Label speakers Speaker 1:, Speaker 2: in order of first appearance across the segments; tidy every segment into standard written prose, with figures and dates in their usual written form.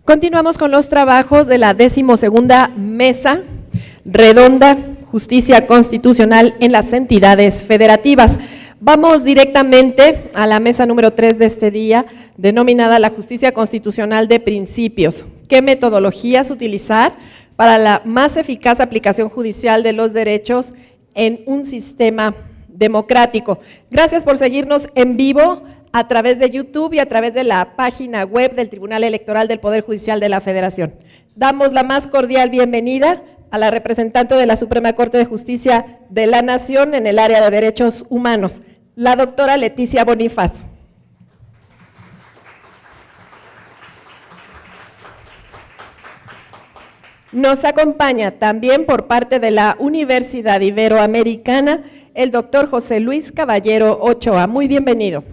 Speaker 1: Continuamos con los trabajos de la 12ª Mesa Redonda Justicia Constitucional en las entidades federativas. Vamos directamente a la mesa número 3 de este día, denominada la Justicia Constitucional de Principios. ¿Qué metodologías utilizar para la más eficaz aplicación judicial de los derechos en un sistema democrático? Gracias por seguirnos en vivo a través de YouTube y a través de la página web del Tribunal Electoral del Poder Judicial de la Federación. Damos la más cordial bienvenida a la representante de la Suprema Corte de Justicia de la Nación en el área de Derechos Humanos, la doctora Leticia Bonifaz. Nos acompaña también por parte de la Universidad Iberoamericana el doctor José Luis Caballero Ochoa. Muy bienvenido.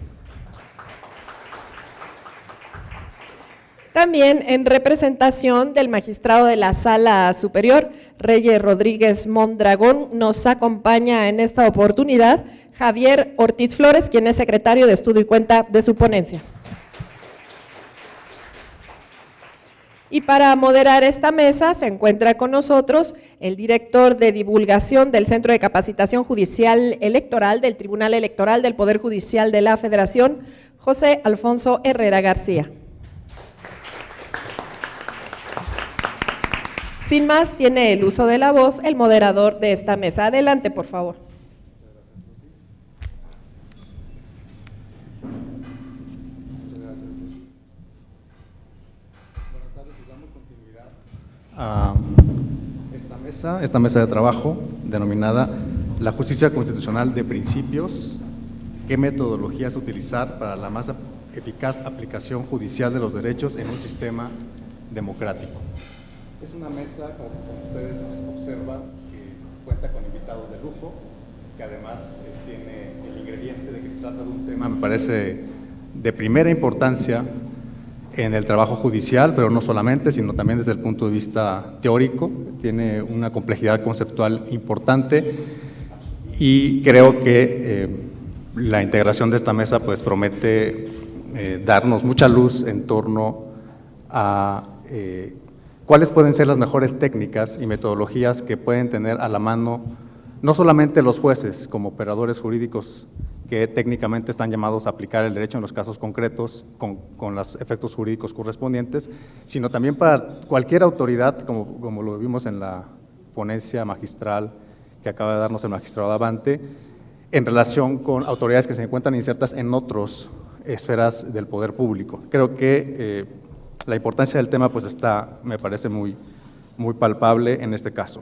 Speaker 1: También en representación del magistrado de la Sala Superior, Reyes Rodríguez Mondragón, nos acompaña en esta oportunidad Javier Ortiz Flores, quien es secretario de Estudio y Cuenta de su ponencia. Y para moderar esta mesa se encuentra con nosotros el director de divulgación del Centro de Capacitación Judicial Electoral del Tribunal Electoral del Poder Judicial de la Federación, José Alfonso Herrera García. Sin más, tiene el uso de la voz el moderador de esta mesa. Adelante, por favor.
Speaker 2: Buenas tardes, damos continuidad a esta mesa de trabajo denominada la Justicia Constitucional de Principios. ¿Qué metodologías utilizar para la más eficaz aplicación judicial de los derechos en un sistema democrático? Es una mesa, como ustedes observan, que cuenta con invitados de lujo, que además tiene el ingrediente de que se trata de un tema, me parece, de primera importancia en el trabajo judicial, pero no solamente, sino también desde el punto de vista teórico. Tiene una complejidad conceptual importante y creo que la integración de esta mesa pues promete darnos mucha luz en torno a cuáles pueden ser las mejores técnicas y metodologías que pueden tener a la mano no solamente los jueces como operadores jurídicos que técnicamente están llamados a aplicar el derecho en los casos concretos con los efectos jurídicos correspondientes, sino también para cualquier autoridad, como lo vimos en la ponencia magistral que acaba de darnos el magistrado Davante, en relación con autoridades que se encuentran insertas en otras esferas del poder público. Creo que la importancia del tema pues está, me parece, muy palpable en este caso.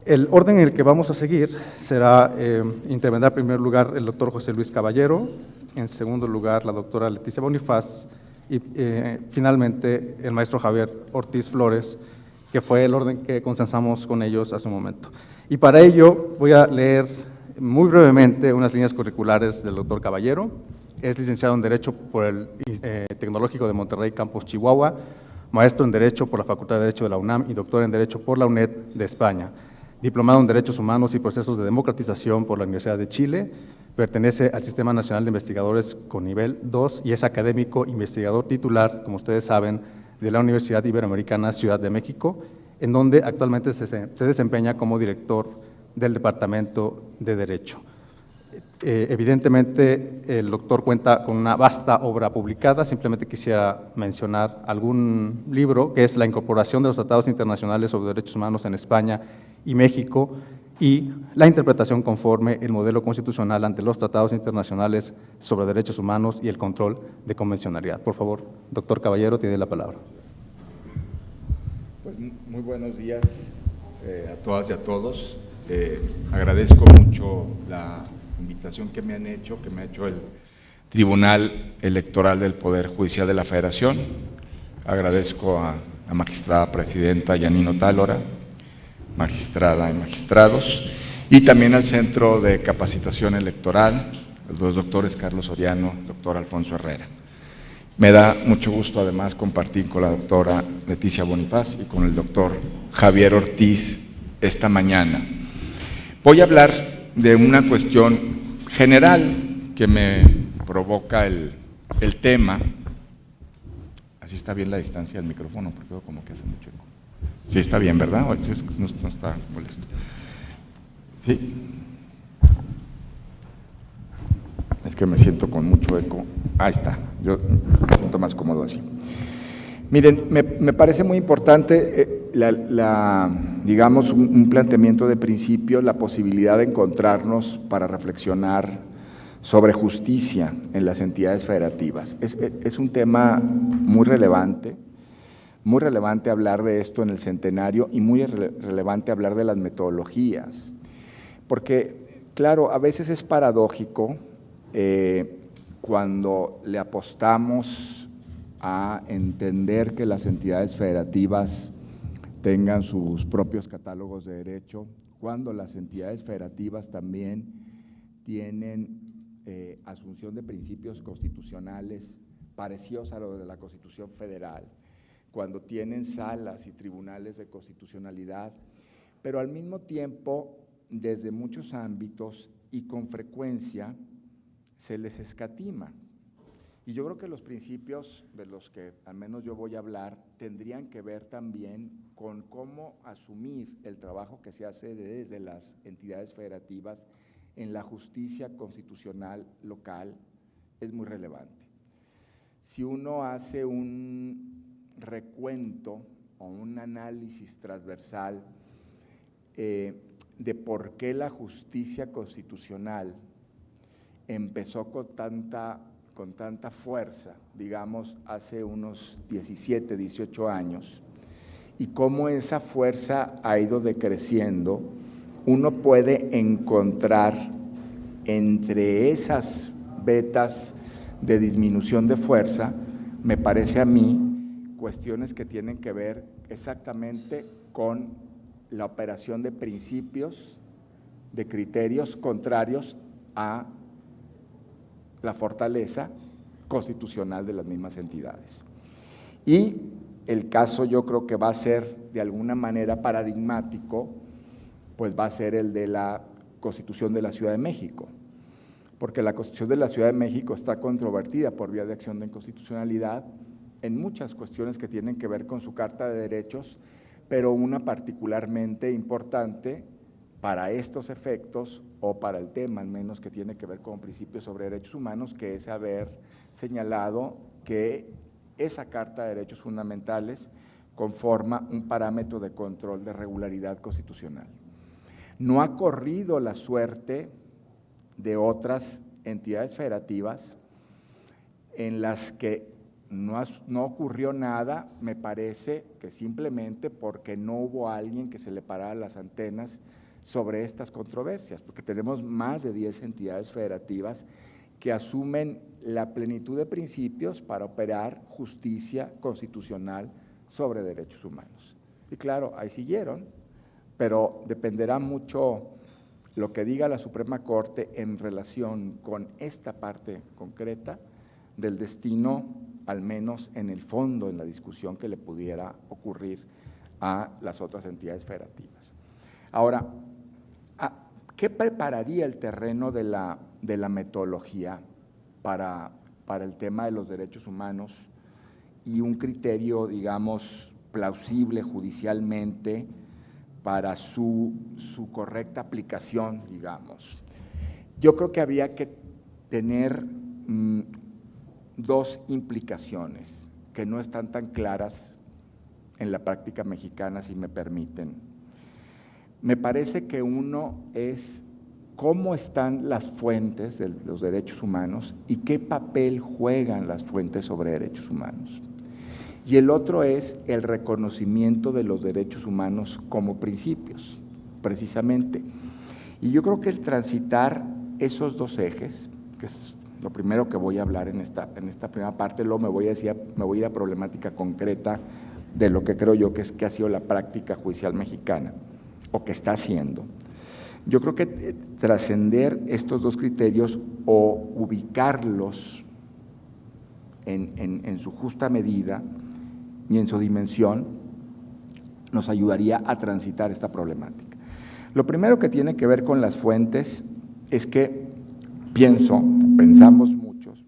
Speaker 2: El orden en el que vamos a seguir será intervendrá en primer lugar el doctor José Luis Caballero, en segundo lugar la doctora Leticia Bonifaz y finalmente el maestro Javier Ortiz Flores, que fue el orden que consensamos con ellos hace un momento. Y para ello voy a leer muy brevemente unas líneas curriculares del doctor Caballero. Es licenciado en Derecho por el Tecnológico de Monterrey, Campus Chihuahua, maestro en Derecho por la Facultad de Derecho de la UNAM y doctor en Derecho por la UNED de España, diplomado en Derechos Humanos y Procesos de Democratización por la Universidad de Chile, pertenece al Sistema Nacional de Investigadores con nivel 2 y es académico investigador titular, como ustedes saben, de la Universidad Iberoamericana Ciudad de México, en donde actualmente se desempeña como director del Departamento de Derecho. Evidentemente, el doctor cuenta con una vasta obra publicada. Simplemente quisiera mencionar algún libro, que es La incorporación de los tratados internacionales sobre derechos humanos en España y México y la interpretación conforme el modelo constitucional ante los tratados internacionales sobre derechos humanos y el control de convencionalidad. Por favor, doctor Caballero, tiene la palabra.
Speaker 3: Pues muy buenos días a todas y a todos. Agradezco mucho la invitación que me ha hecho el Tribunal Electoral del Poder Judicial de la Federación. Agradezco a la magistrada presidenta Yanino Tálora, magistrada y magistrados, y también al Centro de Capacitación Electoral, los doctores Carlos Soriano, doctor Alfonso Herrera. Me da mucho gusto además compartir con la doctora Leticia Bonifaz y con el doctor Javier Ortiz esta mañana. Voy a hablar de una cuestión general que me provoca el tema. Así está bien la distancia del micrófono, porque veo como que hace mucho eco. Sí, está bien, ¿verdad? Sí, no está molesto. Sí. Es que me siento con mucho eco. Ahí está, yo me siento más cómodo así. Miren, me parece muy importante digamos, un planteamiento de principio, la posibilidad de encontrarnos para reflexionar sobre justicia en las entidades federativas. Es un tema muy relevante hablar de esto en el centenario y muy relevante hablar de las metodologías, porque, claro, a veces es paradójico cuando le apostamos a entender que las entidades federativas tengan sus propios catálogos de derecho, cuando las entidades federativas también tienen asunción de principios constitucionales parecidos a los de la Constitución Federal, cuando tienen salas y tribunales de constitucionalidad, pero al mismo tiempo, desde muchos ámbitos y con frecuencia, se les escatima. Y yo creo que los principios de los que al menos yo voy a hablar tendrían que ver también con cómo asumir el trabajo que se hace desde las entidades federativas en la justicia constitucional local. Es muy relevante. Si uno hace un recuento o un análisis transversal de por qué la justicia constitucional empezó con tanta fuerza, digamos, hace unos 17, 18 años, y cómo esa fuerza ha ido decreciendo, uno puede encontrar entre esas vetas de disminución de fuerza, me parece a mí, cuestiones que tienen que ver exactamente con la operación de principios, de criterios contrarios a la fortaleza constitucional de las mismas entidades. Y el caso yo creo que va a ser de alguna manera paradigmático, pues va a ser el de la Constitución de la Ciudad de México, porque la Constitución de la Ciudad de México está controvertida por vía de acción de inconstitucionalidad en muchas cuestiones que tienen que ver con su Carta de Derechos, pero una particularmente importante para estos efectos o para el tema al menos que tiene que ver con principios sobre derechos humanos, que es haber señalado que esa Carta de Derechos Fundamentales conforma un parámetro de control de regularidad constitucional. No ha corrido la suerte de otras entidades federativas en las que no ocurrió nada, me parece que simplemente porque no hubo alguien que se le parara las antenas sobre estas controversias, porque tenemos más de 10 entidades federativas que asumen la plenitud de principios para operar justicia constitucional sobre derechos humanos. Y claro, ahí siguieron, pero dependerá mucho lo que diga la Suprema Corte en relación con esta parte concreta del destino, al menos en el fondo, en la discusión que le pudiera ocurrir a las otras entidades federativas. Ahora, ¿qué prepararía el terreno de la metodología para el tema de los derechos humanos y un criterio, digamos, plausible judicialmente para su correcta aplicación, digamos? Yo creo que habría que tener dos implicaciones que no están tan claras en la práctica mexicana, si me permiten. Me parece que uno es cómo están las fuentes de los derechos humanos y qué papel juegan las fuentes sobre derechos humanos. Y el otro es el reconocimiento de los derechos humanos como principios, precisamente. Y yo creo que el transitar esos dos ejes, que es lo primero que voy a hablar en esta primera parte, luego me voy a ir a problemática concreta de lo que creo yo que ha sido la práctica judicial mexicana, o que está haciendo. Yo creo que trascender estos dos criterios o ubicarlos en su justa medida y en su dimensión nos ayudaría a transitar esta problemática. Lo primero que tiene que ver con las fuentes es que pensamos muchos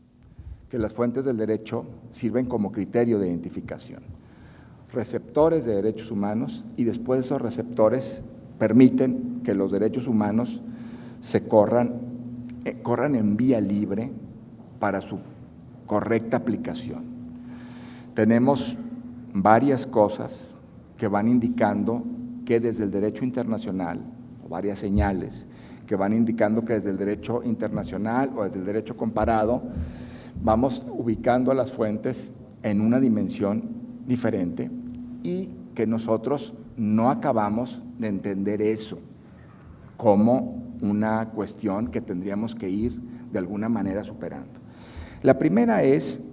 Speaker 3: que las fuentes del derecho sirven como criterio de identificación, receptores de derechos humanos, y después esos receptores permiten que los derechos humanos se corran en vía libre para su correcta aplicación. Tenemos varias cosas que van indicando que desde el derecho internacional, o varias señales que van indicando que desde el derecho internacional o desde el derecho comparado vamos ubicando a las fuentes en una dimensión diferente y que nosotros no acabamos de entender eso como una cuestión que tendríamos que ir de alguna manera superando. La primera es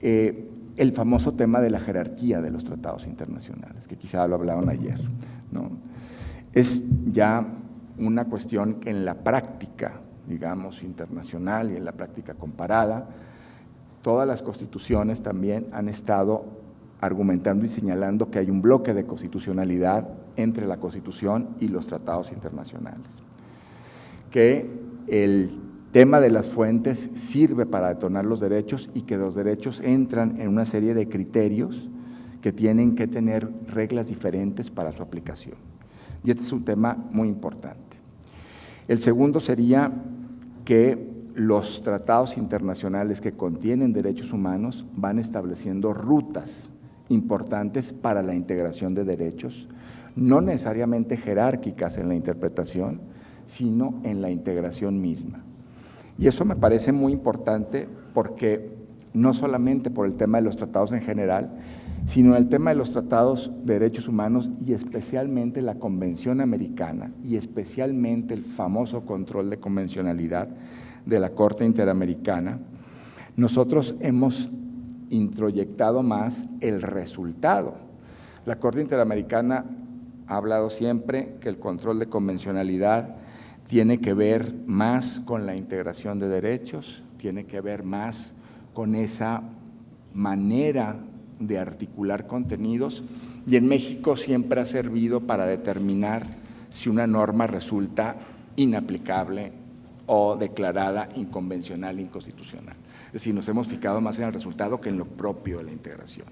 Speaker 3: el famoso tema de la jerarquía de los tratados internacionales, que quizá lo hablaron ayer, ¿no? Es ya una cuestión que en la práctica, digamos, internacional y en la práctica comparada, todas las constituciones también han estado argumentando y señalando que hay un bloque de constitucionalidad entre la Constitución y los tratados internacionales, que el tema de las fuentes sirve para detonar los derechos y que los derechos entran en una serie de criterios que tienen que tener reglas diferentes para su aplicación. Y este es un tema muy importante. El segundo sería que los tratados internacionales que contienen derechos humanos van estableciendo rutas importantes para la integración de derechos, no necesariamente jerárquicas en la interpretación, sino en la integración misma. Y eso me parece muy importante porque no solamente por el tema de los tratados en general, sino el tema de los tratados de derechos humanos y especialmente la Convención Americana y especialmente el famoso control de convencionalidad de la Corte Interamericana, nosotros hemos introyectado más el resultado. La Corte Interamericana ha hablado siempre que el control de convencionalidad tiene que ver más con la integración de derechos, tiene que ver más con esa manera de articular contenidos, y en México siempre ha servido para determinar si una norma resulta inaplicable o declarada inconvencional e inconstitucional. Es decir, nos hemos fijado más en el resultado que en lo propio de la integración.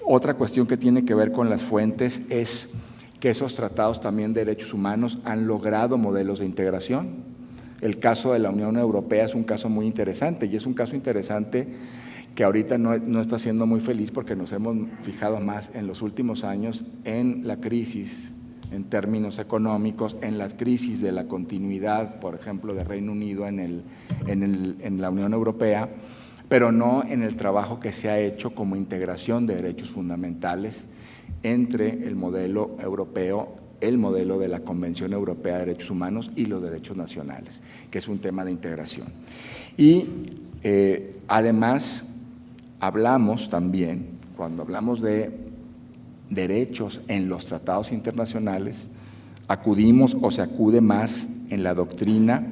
Speaker 3: Otra cuestión que tiene que ver con las fuentes es que esos tratados también de derechos humanos han logrado modelos de integración. El caso de la Unión Europea es un caso muy interesante, y es un caso interesante que ahorita no está siendo muy feliz porque nos hemos fijado más en los últimos años en la crisis en términos económicos, en la crisis de la continuidad, por ejemplo, de Reino Unido en la Unión Europea, pero no en el trabajo que se ha hecho como integración de derechos fundamentales entre el modelo europeo, el modelo de la Convención Europea de Derechos Humanos y los derechos nacionales, que es un tema de integración. Y además hablamos también, cuando hablamos de derechos en los tratados internacionales, acudimos o se acude más en la doctrina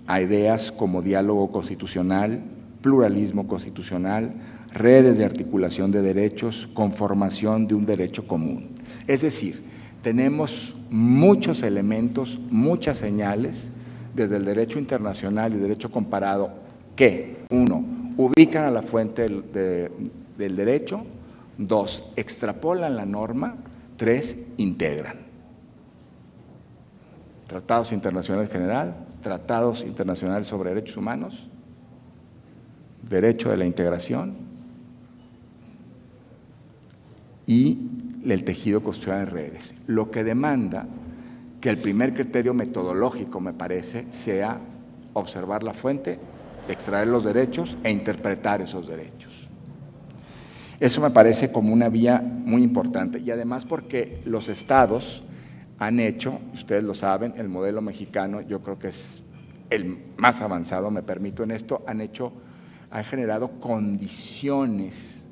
Speaker 3: a ideas como diálogo constitucional, pluralismo constitucional, redes de articulación de derechos, conformación de un derecho común. Es decir, tenemos muchos elementos, muchas señales desde el derecho internacional y el derecho comparado que, uno, ubican a la fuente del derecho, dos, extrapolan la norma, tres, integran. Tratados internacionales en general, tratados internacionales sobre derechos humanos, derecho de la integración y el tejido constitucional en redes. Lo que demanda que el primer criterio metodológico, me parece, sea observar la fuente, extraer los derechos e interpretar esos derechos. Eso me parece como una vía muy importante, y además porque los estados han hecho, ustedes lo saben, el modelo mexicano yo creo que es el más avanzado, me permito en esto, han generado condiciones,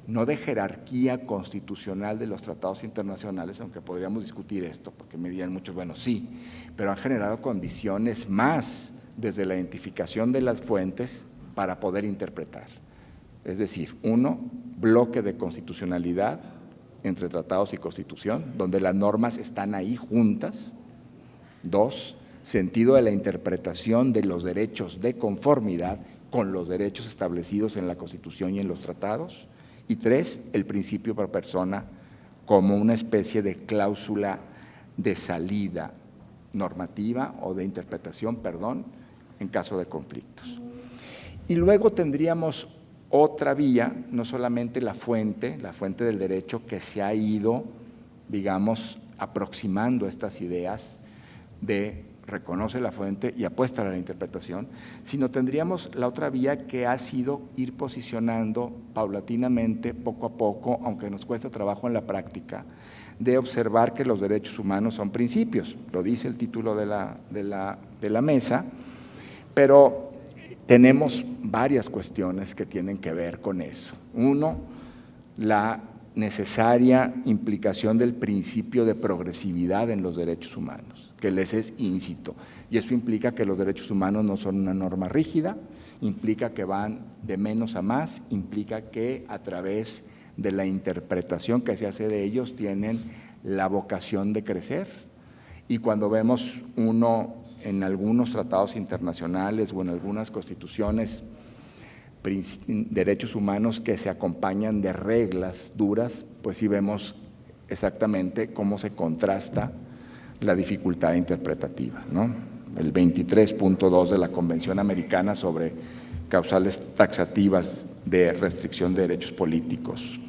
Speaker 3: no de jerarquía constitucional de los tratados internacionales, aunque podríamos discutir esto, porque me dirían muchos, bueno, sí, pero han generado condiciones más desde la identificación de las fuentes para poder interpretar. Es decir, uno, bloque de constitucionalidad entre tratados y constitución, donde las normas están ahí juntas. Dos, sentido de la interpretación de los derechos de conformidad. con los derechos establecidos en la Constitución y en los tratados. Y 3, el principio pro persona como una especie de cláusula de salida normativa o de interpretación, perdón, en caso de conflictos. Y luego tendríamos otra vía, no solamente la fuente del derecho que se ha ido, digamos, aproximando a estas ideas de reconoce la fuente y apuesta a la interpretación, sino tendríamos la otra vía que ha sido ir posicionando paulatinamente, poco a poco, aunque nos cuesta trabajo en la práctica, de observar que los derechos humanos son principios, lo dice el título de la mesa, pero tenemos varias cuestiones que tienen que ver con eso. Uno, la necesaria implicación del principio de progresividad en los derechos humanos, que les es íncito, y eso implica que los derechos humanos no son una norma rígida, implica que van de menos a más, implica que a través de la interpretación que se hace de ellos tienen la vocación de crecer, y cuando vemos uno en algunos tratados internacionales o en algunas constituciones derechos humanos que se acompañan de reglas duras, pues sí vemos exactamente cómo se contrasta la dificultad interpretativa, ¿no? El 23.2 de la Convención Americana sobre causales taxativas de restricción de derechos políticos.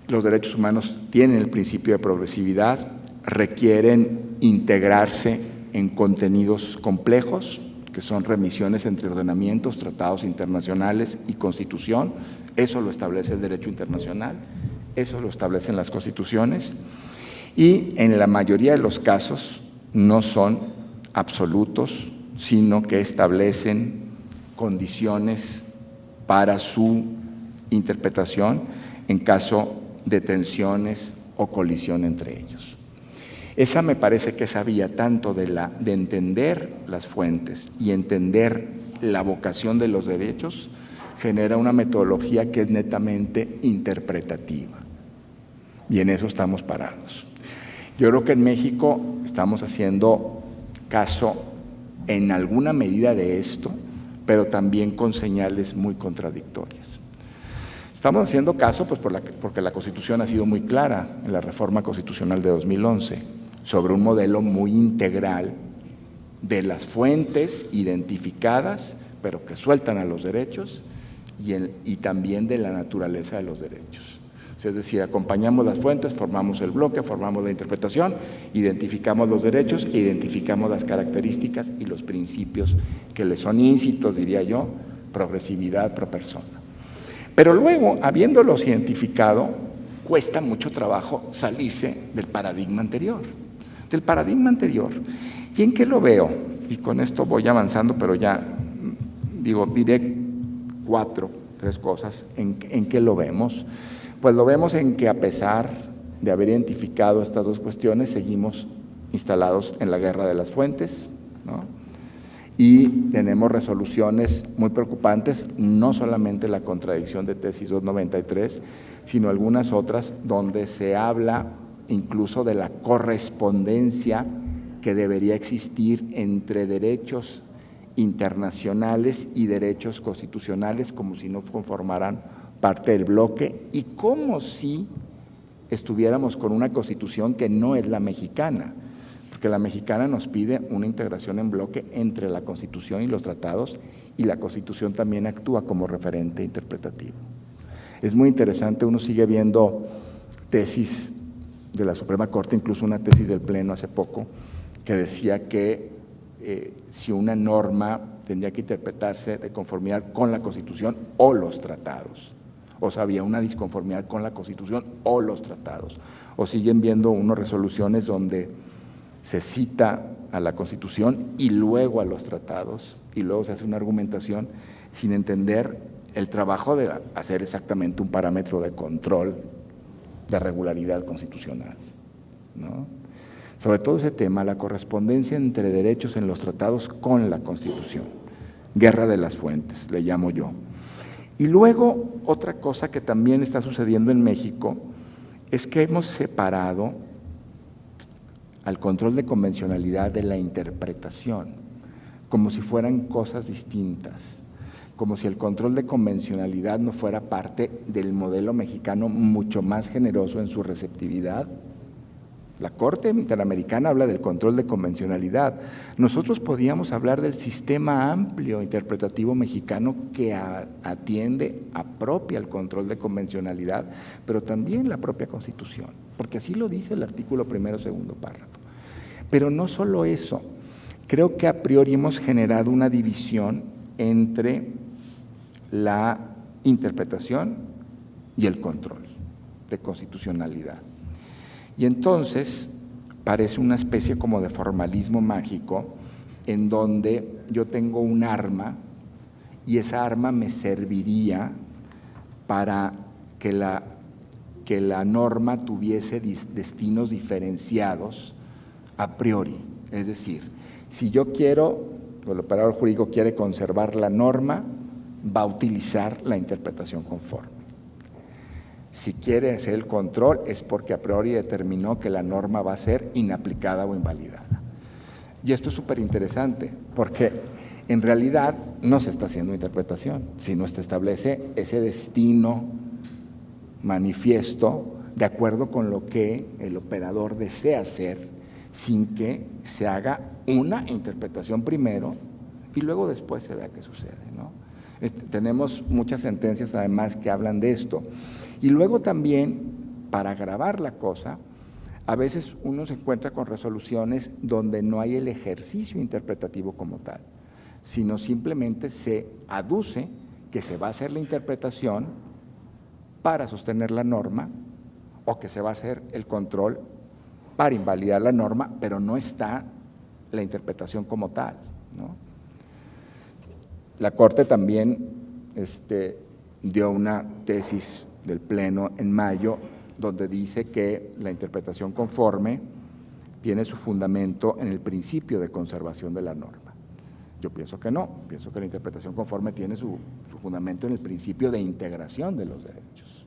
Speaker 3: Los derechos humanos tienen el principio de progresividad, requieren integrarse en contenidos complejos, que son remisiones entre ordenamientos, tratados internacionales y Constitución. Eso lo establece el derecho internacional, eso lo establecen las constituciones, y en la mayoría de los casos no son absolutos, sino que establecen condiciones para su interpretación en caso de tensiones o colisión entre ellos. Esa me parece que esa vía tanto de entender las fuentes y entender la vocación de los derechos genera una metodología que es netamente interpretativa, y en eso estamos parados. Yo creo que en México estamos haciendo caso en alguna medida de esto, pero también con señales muy contradictorias. Estamos haciendo caso pues porque la Constitución ha sido muy clara en la reforma constitucional de 2011 sobre un modelo muy integral de las fuentes identificadas, pero que sueltan a los derechos y también de la naturaleza de los derechos. Es decir, acompañamos las fuentes, formamos el bloque, formamos la interpretación, identificamos los derechos e identificamos las características y los principios que les son íncitos, diría yo, progresividad pro persona. Pero luego, habiéndolos identificado, cuesta mucho trabajo salirse del paradigma anterior. ¿Y en qué lo veo? Y con esto voy avanzando, pero ya diré tres cosas. ¿En qué lo vemos? Pues lo vemos en que a pesar de haber identificado estas dos cuestiones, seguimos instalados en la guerra de las fuentes, ¿no? Y tenemos resoluciones muy preocupantes, no solamente la contradicción de tesis 293, sino algunas otras donde se habla incluso de la correspondencia que debería existir entre derechos internacionales y derechos constitucionales, como si no conformaran parte del bloque, y como si estuviéramos con una constitución que no es la mexicana, porque la mexicana nos pide una integración en bloque entre la Constitución y los tratados, y la Constitución también actúa como referente interpretativo. Es muy interesante, uno sigue viendo tesis de la Suprema Corte, incluso una tesis del Pleno hace poco, que decía que si una norma tendría que interpretarse de conformidad con la Constitución o los tratados, o sea, había una disconformidad con la Constitución o los tratados, o siguen viendo unas resoluciones donde se cita a la Constitución y luego a los tratados, y luego se hace una argumentación sin entender el trabajo de hacer exactamente un parámetro de control de regularidad constitucional, ¿no? Sobre todo ese tema, la correspondencia entre derechos en los tratados con la Constitución, guerra de las fuentes, le llamo yo. Y luego, otra cosa que también está sucediendo en México es que hemos separado al control de convencionalidad de la interpretación.
Speaker 4: como si fueran cosas distintas, como si el control de convencionalidad no fuera parte del modelo mexicano mucho más generoso en su receptividad. La Corte Interamericana habla del control de convencionalidad. Nosotros podíamos hablar del sistema amplio interpretativo mexicano que atiende, apropia el control de convencionalidad, pero también la propia Constitución, porque así lo dice el artículo 1º, 2º párrafo. Pero no solo eso, creo que a priori hemos generado una división entre la interpretación y el control de constitucionalidad. Y entonces parece una especie como de formalismo mágico en donde yo tengo un arma y esa arma me serviría para que la norma tuviese destinos diferenciados a priori. Es decir, si yo quiero, o el operador jurídico quiere conservar la norma, va a utilizar la interpretación conforme. Si quiere hacer el control es porque a priori determinó que la norma va a ser inaplicada o invalidada. Y esto es súper interesante porque en realidad no se está haciendo interpretación, sino se establece ese destino manifiesto de acuerdo con lo que el operador desea hacer sin que se haga una interpretación primero y luego después se vea qué sucede, ¿no? Tenemos muchas sentencias además que hablan de esto. Y luego también, para agravar la cosa, a veces uno se encuentra con resoluciones donde no hay el ejercicio interpretativo como tal, sino simplemente se aduce que se va a hacer la interpretación para sostener la norma o que se va a hacer el control para invalidar la norma, pero no está la interpretación como tal, ¿no? La Corte también dio una tesis del Pleno en mayo donde dice que la interpretación conforme tiene su fundamento en el principio de conservación de la norma. Yo pienso que no, pienso que la interpretación conforme tiene su fundamento en el principio de integración de los derechos,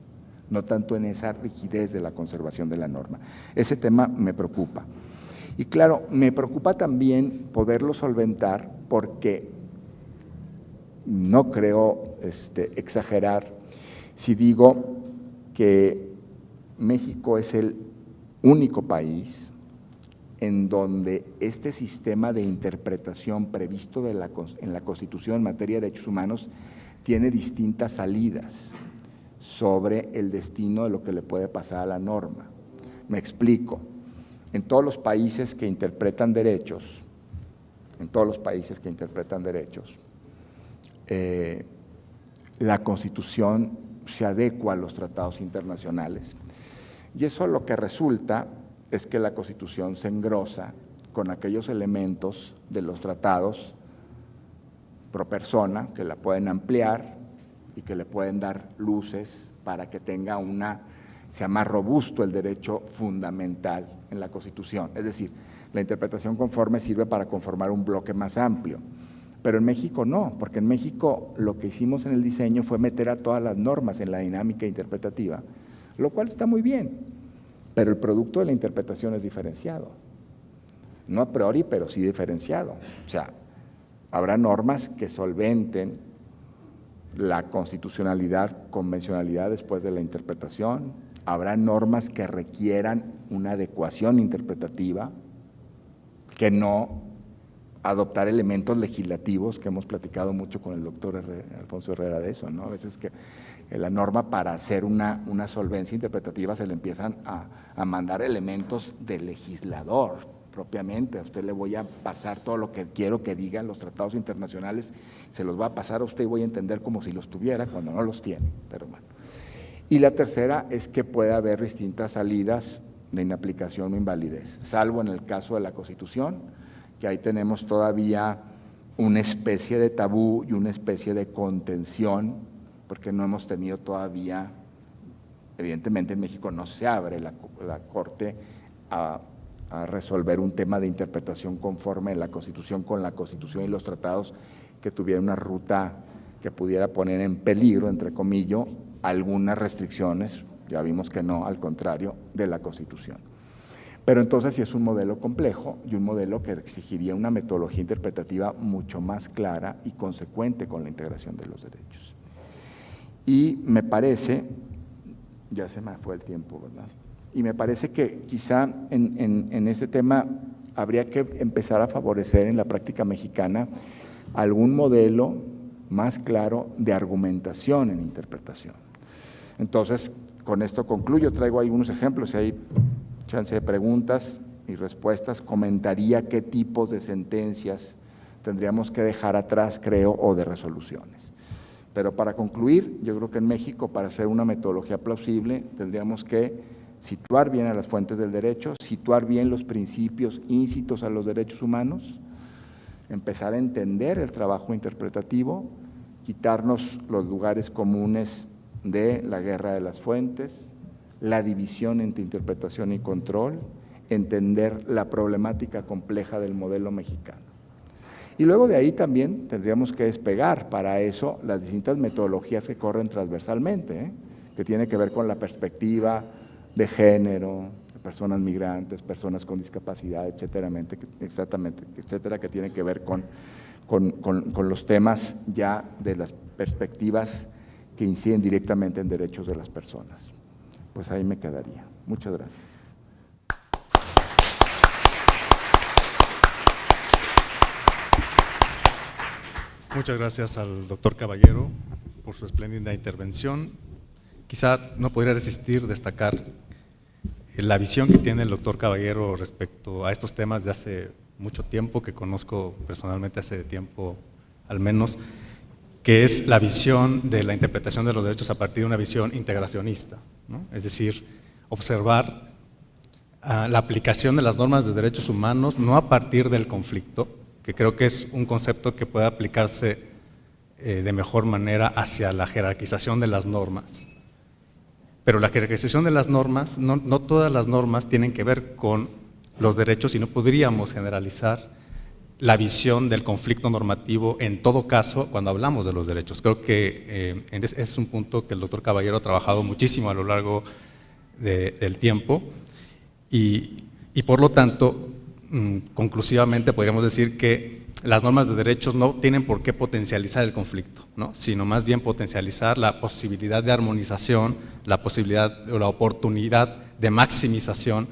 Speaker 4: no tanto en esa rigidez de la conservación de la norma. Ese tema me preocupa. Y claro, me preocupa también poderlo solventar porque no creo exagerar si digo que México es el único país en donde este sistema de interpretación previsto en la Constitución en materia de derechos humanos tiene distintas salidas sobre el destino de lo que le puede pasar a la norma. Me explico. En todos los países que interpretan derechos, la Constitución se adecua a los tratados internacionales. Y eso lo que resulta es que la Constitución se engrosa con aquellos elementos de los tratados pro persona que la pueden ampliar y que le pueden dar luces para que tenga sea más robusto el derecho fundamental en la Constitución. Es decir, la interpretación conforme sirve para conformar un bloque más amplio. Pero en México no, porque en México lo que hicimos en el diseño fue meter a todas las normas en la dinámica interpretativa, lo cual está muy bien, pero el producto de la interpretación es diferenciado. No a priori, pero sí diferenciado. O sea, habrá normas que solventen la constitucionalidad, convencionalidad después de la interpretación, habrá normas que requieran una adecuación interpretativa, que no adoptar elementos legislativos, que hemos platicado mucho con el doctor Alfonso Herrera de eso, ¿no? A veces que la norma para hacer una solvencia interpretativa se le empiezan a mandar elementos de legislador propiamente. A usted le voy a pasar todo lo que quiero que digan los tratados internacionales, se los va a pasar a usted y voy a entender como si los tuviera cuando no los tiene, pero bueno. Y la tercera es que puede haber distintas salidas de inaplicación o invalidez, salvo en el caso de la Constitución, que ahí tenemos todavía una especie de tabú y una especie de contención, porque no hemos tenido todavía, evidentemente en México no se abre la Corte a resolver un tema de interpretación conforme en la Constitución con la Constitución y los tratados que tuviera una ruta que pudiera poner en peligro, entre comillas, algunas restricciones, ya vimos que no, al contrario, de la Constitución. Pero entonces sí es un modelo complejo y un modelo que exigiría una metodología interpretativa mucho más clara y consecuente con la integración de los derechos. Y me parece, ya se me fue el tiempo, ¿verdad? Y me parece que quizá en este tema habría que empezar a favorecer en la práctica mexicana algún modelo más claro de argumentación en interpretación. Entonces, con esto concluyo, traigo algunos ejemplos, si hay chance de preguntas y respuestas, comentaría qué tipos de sentencias tendríamos que dejar atrás, creo, o de resoluciones. Pero para concluir, yo creo que en México, para hacer una metodología plausible, tendríamos que situar bien a las fuentes del derecho, situar bien los principios íncitos a los derechos humanos, empezar a entender el trabajo interpretativo, quitarnos los lugares comunes de la guerra de las fuentes, la división entre interpretación y control, entender la problemática compleja del modelo mexicano. Y luego de ahí también tendríamos que despegar para eso las distintas metodologías que corren transversalmente, que tiene que ver con la perspectiva de género, de personas migrantes, personas con discapacidad, etcétera, que tiene que ver con los temas ya de las perspectivas que inciden directamente en derechos de las personas. Pues ahí me quedaría. Muchas gracias.
Speaker 2: Muchas gracias al doctor Caballero por su espléndida intervención. Quizá no podría resistir destacar la visión que tiene el doctor Caballero respecto a estos temas de hace mucho tiempo, que conozco personalmente hace tiempo al menos, que es la visión de la interpretación de los derechos a partir de una visión integracionista, ¿no? Es decir, observar la aplicación de las normas de derechos humanos no a partir del conflicto, que creo que es un concepto que puede aplicarse de mejor manera hacia la jerarquización de las normas. Pero la jerarquización de las normas, no todas las normas tienen que ver con los derechos y no podríamos generalizar la visión del conflicto normativo en todo caso cuando hablamos de los derechos. Creo que es un punto que el doctor Caballero ha trabajado muchísimo a lo largo del tiempo y por lo tanto, conclusivamente podríamos decir que las normas de derechos no tienen por qué potencializar el conflicto, ¿no? Sino más bien potencializar la posibilidad de armonización, la posibilidad o la oportunidad de maximización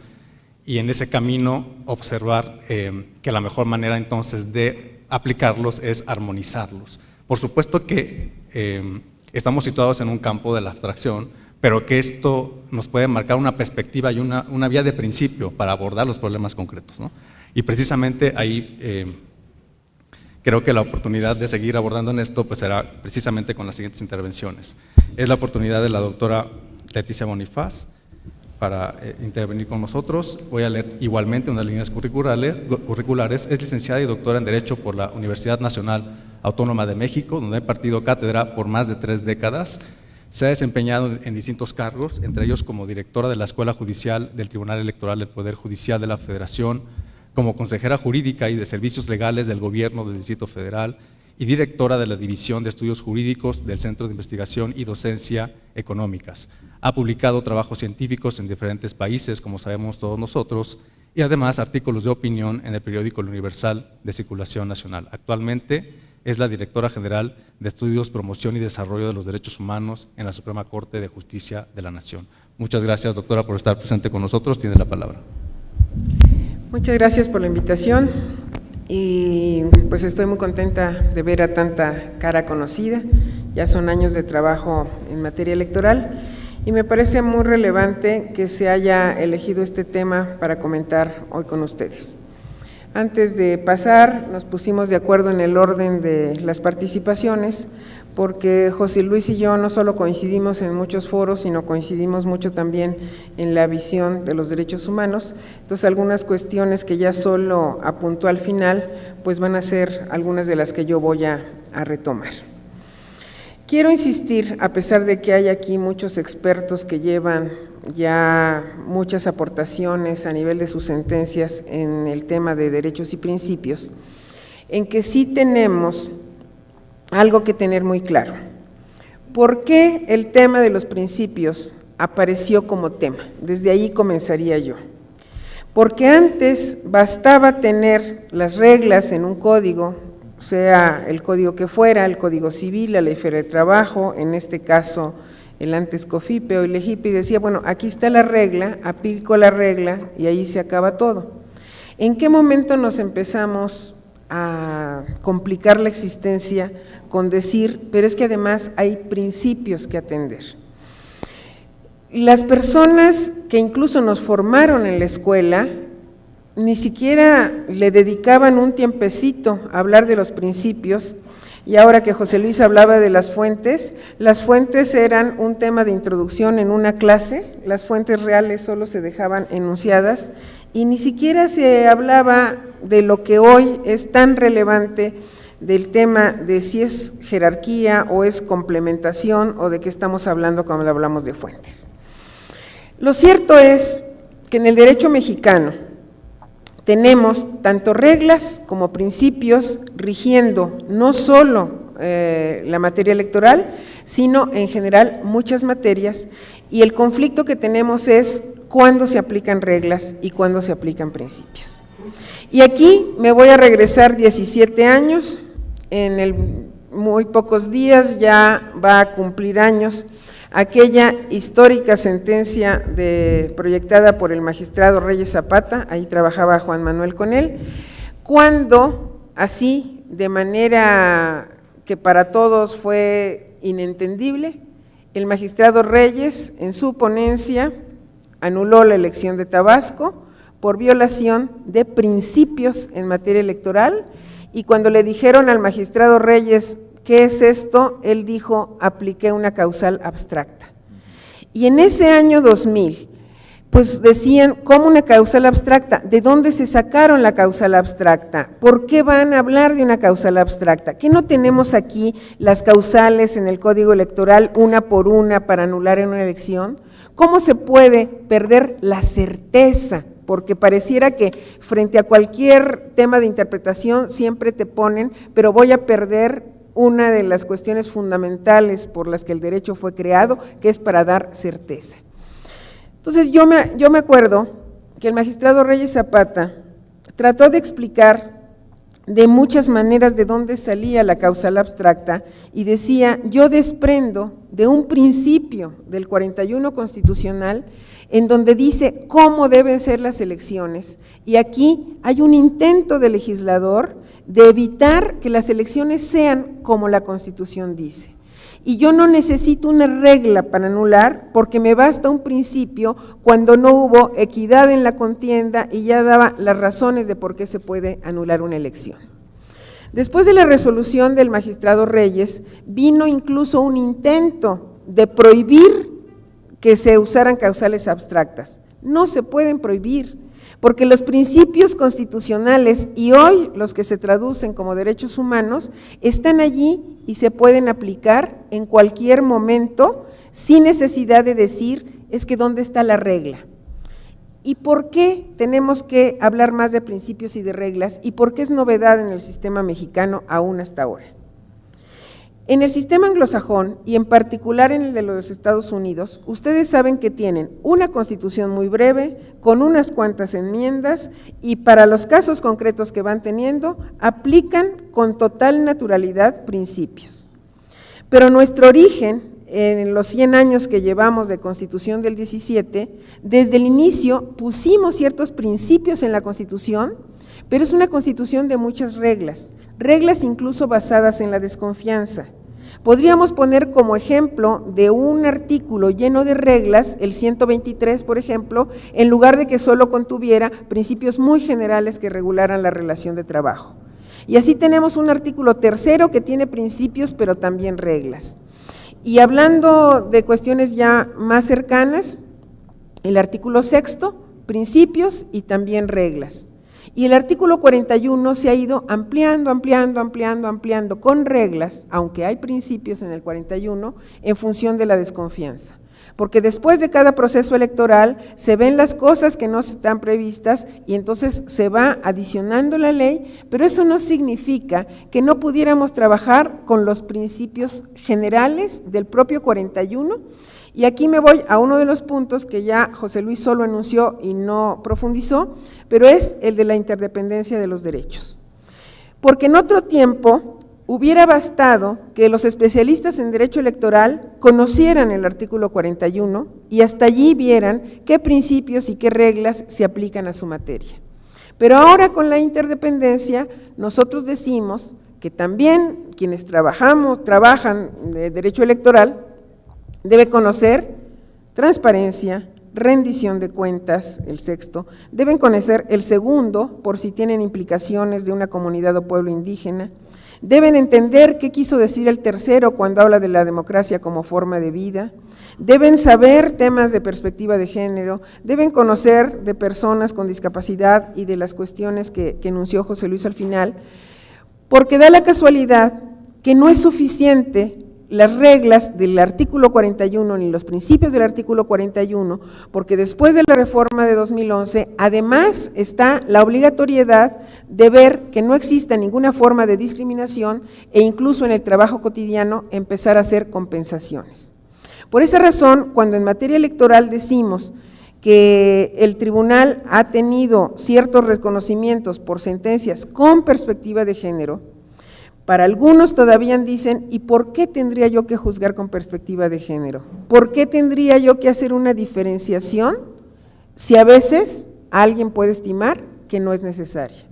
Speaker 2: y en ese camino observar que la mejor manera entonces de aplicarlos es armonizarlos. Por supuesto que estamos situados en un campo de la abstracción, pero que esto nos puede marcar una perspectiva y una vía de principio para abordar los problemas concretos, ¿no? Y precisamente ahí creo que la oportunidad de seguir abordando en esto pues será precisamente con las siguientes intervenciones. Es la oportunidad de la doctora Leticia Bonifaz para intervenir con nosotros. Voy a leer igualmente unas líneas curriculares. Es licenciada y doctora en Derecho por la Universidad Nacional Autónoma de México, donde ha impartido cátedra por más de 3 décadas. Se ha desempeñado en distintos cargos, entre ellos como directora de la Escuela Judicial del Tribunal Electoral del Poder Judicial de la Federación, como consejera jurídica y de servicios legales del Gobierno del Distrito Federal y directora de la División de Estudios Jurídicos del Centro de Investigación y Docencia Económicas. Ha publicado trabajos científicos en diferentes países, como sabemos todos nosotros, y además artículos de opinión en el periódico El Universal de circulación nacional. Actualmente es la directora general de Estudios, Promoción y Desarrollo de los Derechos Humanos en la Suprema Corte de Justicia de la Nación. Muchas gracias, doctora, por estar presente con nosotros. Tiene la palabra.
Speaker 5: Muchas gracias por la invitación y pues estoy muy contenta de ver a tanta cara conocida. Ya son años de trabajo en materia electoral y me parece muy relevante que se haya elegido este tema para comentar hoy con ustedes. Antes de pasar, nos pusimos de acuerdo en el orden de las participaciones, porque José Luis y yo no solo coincidimos en muchos foros, sino coincidimos mucho también en la visión de los derechos humanos. Entonces, algunas cuestiones que ya solo apuntó al final, pues van a ser algunas de las que yo voy a retomar. Quiero insistir, a pesar de que hay aquí muchos expertos que llevan ya muchas aportaciones a nivel de sus sentencias en el tema de derechos y principios, en que sí tenemos algo que tener muy claro. ¿Por qué el tema de los principios apareció como tema? Desde ahí comenzaría yo. porque antes bastaba tener las reglas en un código, sea el código que fuera, el Código Civil, la Ley Federal de Trabajo, en este caso el antes COFIPE o el LEGIPE, y decía, bueno, aquí está la regla, aplico la regla y ahí se acaba todo. ¿En qué momento nos empezamos a complicar la existencia con decir, pero es que además hay principios que atender? Las personas que incluso nos formaron en la escuela ni siquiera le dedicaban un tiempecito a hablar de los principios, y ahora que José Luis hablaba de las fuentes eran un tema de introducción en una clase, las fuentes reales solo se dejaban enunciadas, y ni siquiera se hablaba de lo que hoy es tan relevante del tema de si es jerarquía o es complementación o de qué estamos hablando cuando hablamos de fuentes. Lo cierto es que en el derecho mexicano tenemos tanto reglas como principios rigiendo no solo la materia electoral, sino en general muchas materias, y el conflicto que tenemos es cuándo se aplican reglas y cuándo se aplican principios. Y aquí me voy a regresar 17 años, en muy pocos días ya va a cumplir años aquella histórica sentencia proyectada por el magistrado Reyes Zapata, ahí trabajaba Juan Manuel con él, cuando así, de manera que para todos fue inentendible, el magistrado Reyes en su ponencia anuló la elección de Tabasco por violación de principios en materia electoral, y cuando le dijeron al magistrado Reyes, ¿qué es esto?, él dijo, apliqué una causal abstracta. Y en ese año 2000, pues decían, ¿cómo una causal abstracta? ¿De dónde se sacaron la causal abstracta? ¿Por qué van a hablar de una causal abstracta? ¿Qué no tenemos aquí las causales en el Código Electoral una por una para anular en una elección? ¿Cómo se puede perder la certeza? Porque pareciera que frente a cualquier tema de interpretación siempre te ponen, pero voy a perder una de las cuestiones fundamentales por las que el derecho fue creado, que es para dar certeza. Entonces yo me acuerdo que el magistrado Reyes Zapata trató de explicar de muchas maneras de dónde salía la causal abstracta y decía, yo desprendo de un principio del 41 constitucional en donde dice cómo deben ser las elecciones, y aquí hay un intento del legislador de evitar que las elecciones sean como la Constitución dice. Y yo no necesito una regla para anular, porque me basta un principio cuando no hubo equidad en la contienda y ya daba las razones de por qué se puede anular una elección. Después de la resolución del magistrado Reyes, vino incluso un intento de prohibir que se usaran causales abstractas. No se pueden prohibir, porque los principios constitucionales y hoy los que se traducen como derechos humanos están allí y se pueden aplicar en cualquier momento sin necesidad de decir, es que ¿dónde está la regla? ¿Y por qué tenemos que hablar más de principios y de reglas? ¿Y por qué es novedad en el sistema mexicano aún hasta ahora? En el sistema anglosajón, y en particular en el de los Estados Unidos, ustedes saben que tienen una constitución muy breve, con unas cuantas enmiendas, y para los casos concretos que van teniendo, aplican con total naturalidad principios. Pero nuestro origen, en los 100 años que llevamos de Constitución del 17, desde el inicio pusimos ciertos principios en la Constitución, pero es una Constitución de muchas reglas, reglas incluso basadas en la desconfianza. Podríamos poner como ejemplo de un artículo lleno de reglas, el 123, por ejemplo, en lugar de que solo contuviera principios muy generales que regularan la relación de trabajo. Y así tenemos un artículo tercero que tiene principios, pero también reglas. Y hablando de cuestiones ya más cercanas, el artículo sexto, principios y también reglas. Y el artículo 41 se ha ido ampliando con reglas, aunque hay principios en el 41, en función de la desconfianza. porque después de cada proceso electoral se ven las cosas que no están previstas y entonces se va adicionando la ley, pero eso no significa que no pudiéramos trabajar con los principios generales del propio 41, y aquí me voy a uno de los puntos que ya José Luis solo enunció y no profundizó, pero es el de la interdependencia de los derechos. Porque en otro tiempo hubiera bastado que los especialistas en derecho electoral conocieran el artículo 41 y hasta allí vieran qué principios y qué reglas se aplican a su materia. Pero ahora con la interdependencia nosotros decimos que también quienes trabajan de derecho electoral debe conocer transparencia, rendición de cuentas, el sexto, deben conocer el segundo por si tienen implicaciones de una comunidad o pueblo indígena, deben entender qué quiso decir el tercero cuando habla de la democracia como forma de vida, deben saber temas de perspectiva de género, deben conocer de personas con discapacidad y de las cuestiones que enunció José Luis al final, porque da la casualidad que no es suficiente las reglas del artículo 41 ni los principios del artículo 41, porque después de la reforma de 2011, además está la obligatoriedad de ver que no exista ninguna forma de discriminación e incluso en el trabajo cotidiano empezar a hacer compensaciones. Por esa razón, cuando en materia electoral decimos que el tribunal ha tenido ciertos reconocimientos por sentencias con perspectiva de género, para algunos todavía dicen, ¿y por qué tendría yo que juzgar con perspectiva de género? ¿Por qué tendría yo que hacer una diferenciación si a veces alguien puede estimar que no es necesaria?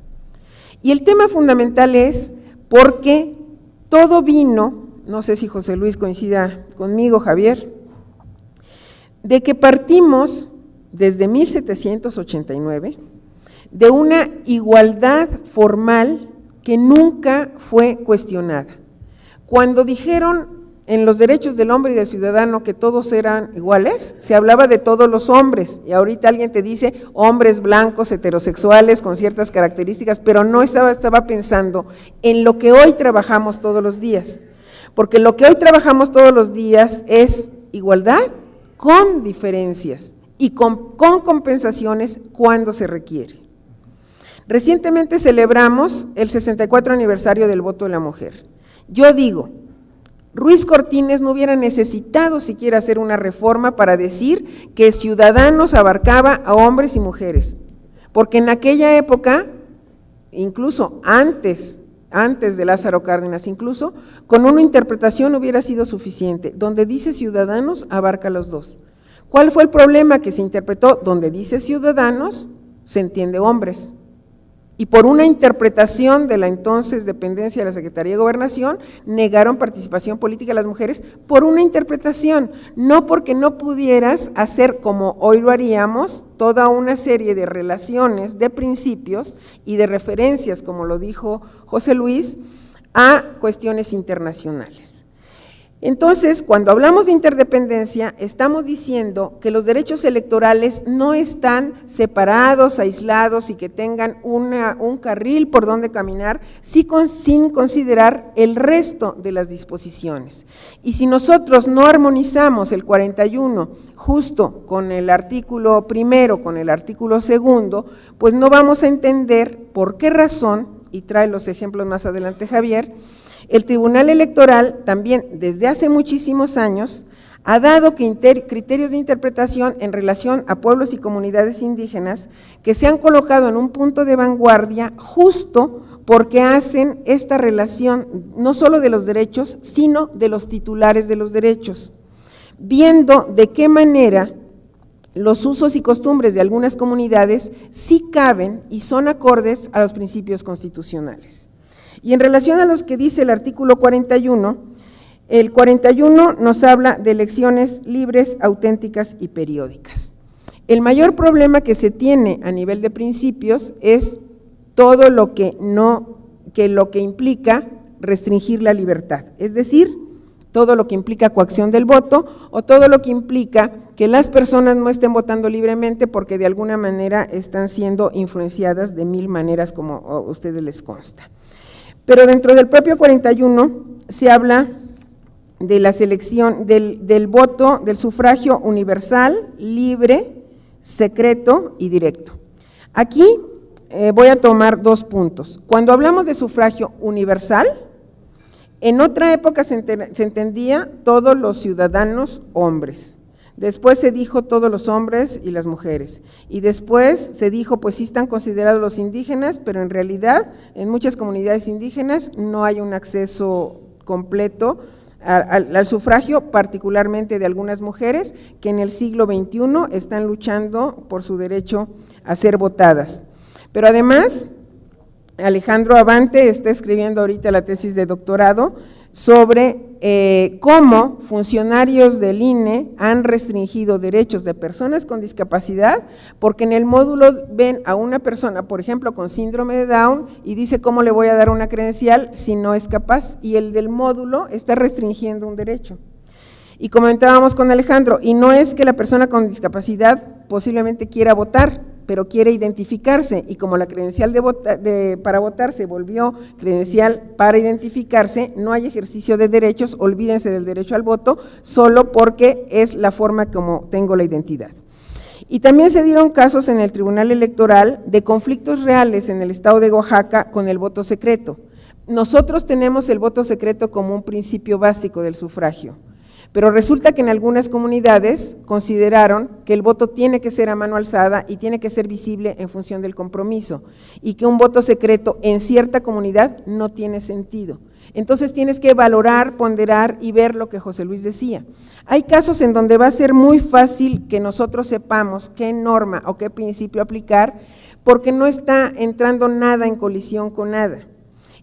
Speaker 5: Y el tema fundamental es porque todo vino, no sé si José Luis coincida conmigo, Javier, de que partimos desde 1789 de una igualdad formal que nunca fue cuestionada. Cuando dijeron en los derechos del hombre y del ciudadano que todos eran iguales, se hablaba de todos los hombres, y ahorita alguien te dice hombres blancos, heterosexuales, con ciertas características, pero no estaba pensando en lo que hoy trabajamos todos los días, porque lo que hoy trabajamos todos los días es igualdad con diferencias y con compensaciones cuando se requiere. Recientemente celebramos el 64 aniversario del voto de la mujer. Yo digo, Ruiz Cortines no hubiera necesitado siquiera hacer una reforma para decir que Ciudadanos abarcaba a hombres y mujeres, porque en aquella época, incluso antes de Lázaro Cárdenas, incluso con una interpretación hubiera sido suficiente. Donde dice Ciudadanos abarca a los dos. ¿Cuál fue el problema? Que se interpretó donde dice Ciudadanos se entiende hombres. Y por una interpretación de la entonces dependencia de la Secretaría de Gobernación, negaron participación política a las mujeres por una interpretación, no porque no pudieras hacer como hoy lo haríamos, toda una serie de relaciones, de principios y de referencias, como lo dijo José Luis, a cuestiones internacionales. Entonces, cuando hablamos de interdependencia, estamos diciendo que los derechos electorales no están separados, aislados y que tengan un carril por donde caminar, sin considerar el resto de las disposiciones. Y si nosotros no armonizamos el 41 justo con el artículo primero, con el artículo segundo, pues no vamos a entender por qué razón, y trae los ejemplos más adelante Javier, el Tribunal Electoral también desde hace muchísimos años ha dado criterios de interpretación en relación a pueblos y comunidades indígenas que se han colocado en un punto de vanguardia justo porque hacen esta relación no solo de los derechos, sino de los titulares de los derechos, viendo de qué manera los usos y costumbres de algunas comunidades sí caben y son acordes a los principios constitucionales. Y en relación a los que dice el artículo 41, el 41 nos habla de elecciones libres, auténticas y periódicas. El mayor problema que se tiene a nivel de principios es todo lo que implica restringir la libertad, es decir, todo lo que implica coacción del voto o todo lo que implica que las personas no estén votando libremente porque de alguna manera están siendo influenciadas de mil maneras como a ustedes les consta. Pero dentro del propio 41 se habla de la selección del voto, del sufragio universal, libre, secreto y directo. Aquí voy a tomar 2 puntos. Cuando hablamos de sufragio universal, en otra época se entendía todos los ciudadanos hombres. Después se dijo todos los hombres y las mujeres. Y después se dijo, pues sí están considerados los indígenas, pero en realidad en muchas comunidades indígenas no hay un acceso completo al sufragio, particularmente de algunas mujeres que en el siglo XXI están luchando por su derecho a ser votadas. Pero además, Alejandro Abante está escribiendo ahorita la tesis de doctorado sobre cómo funcionarios del INE han restringido derechos de personas con discapacidad, porque en el módulo ven a una persona, por ejemplo, con síndrome de Down, y dice cómo le voy a dar una credencial si no es capaz, y el del módulo está restringiendo un derecho. Y comentábamos con Alejandro, y no es que la persona con discapacidad posiblemente quiera votar, pero quiere identificarse, y como la credencial para votar se volvió credencial para identificarse, no hay ejercicio de derechos, olvídense del derecho al voto, solo porque es la forma como tengo la identidad. Y también se dieron casos en el Tribunal Electoral de conflictos reales en el estado de Oaxaca con el voto secreto. Nosotros tenemos el voto secreto como un principio básico del sufragio, pero resulta que en algunas comunidades consideraron que el voto tiene que ser a mano alzada y tiene que ser visible en función del compromiso, y que un voto secreto en cierta comunidad no tiene sentido. Entonces tienes que valorar, ponderar y ver lo que José Luis decía. Hay casos en donde va a ser muy fácil que nosotros sepamos qué norma o qué principio aplicar, porque no está entrando nada en colisión con nada.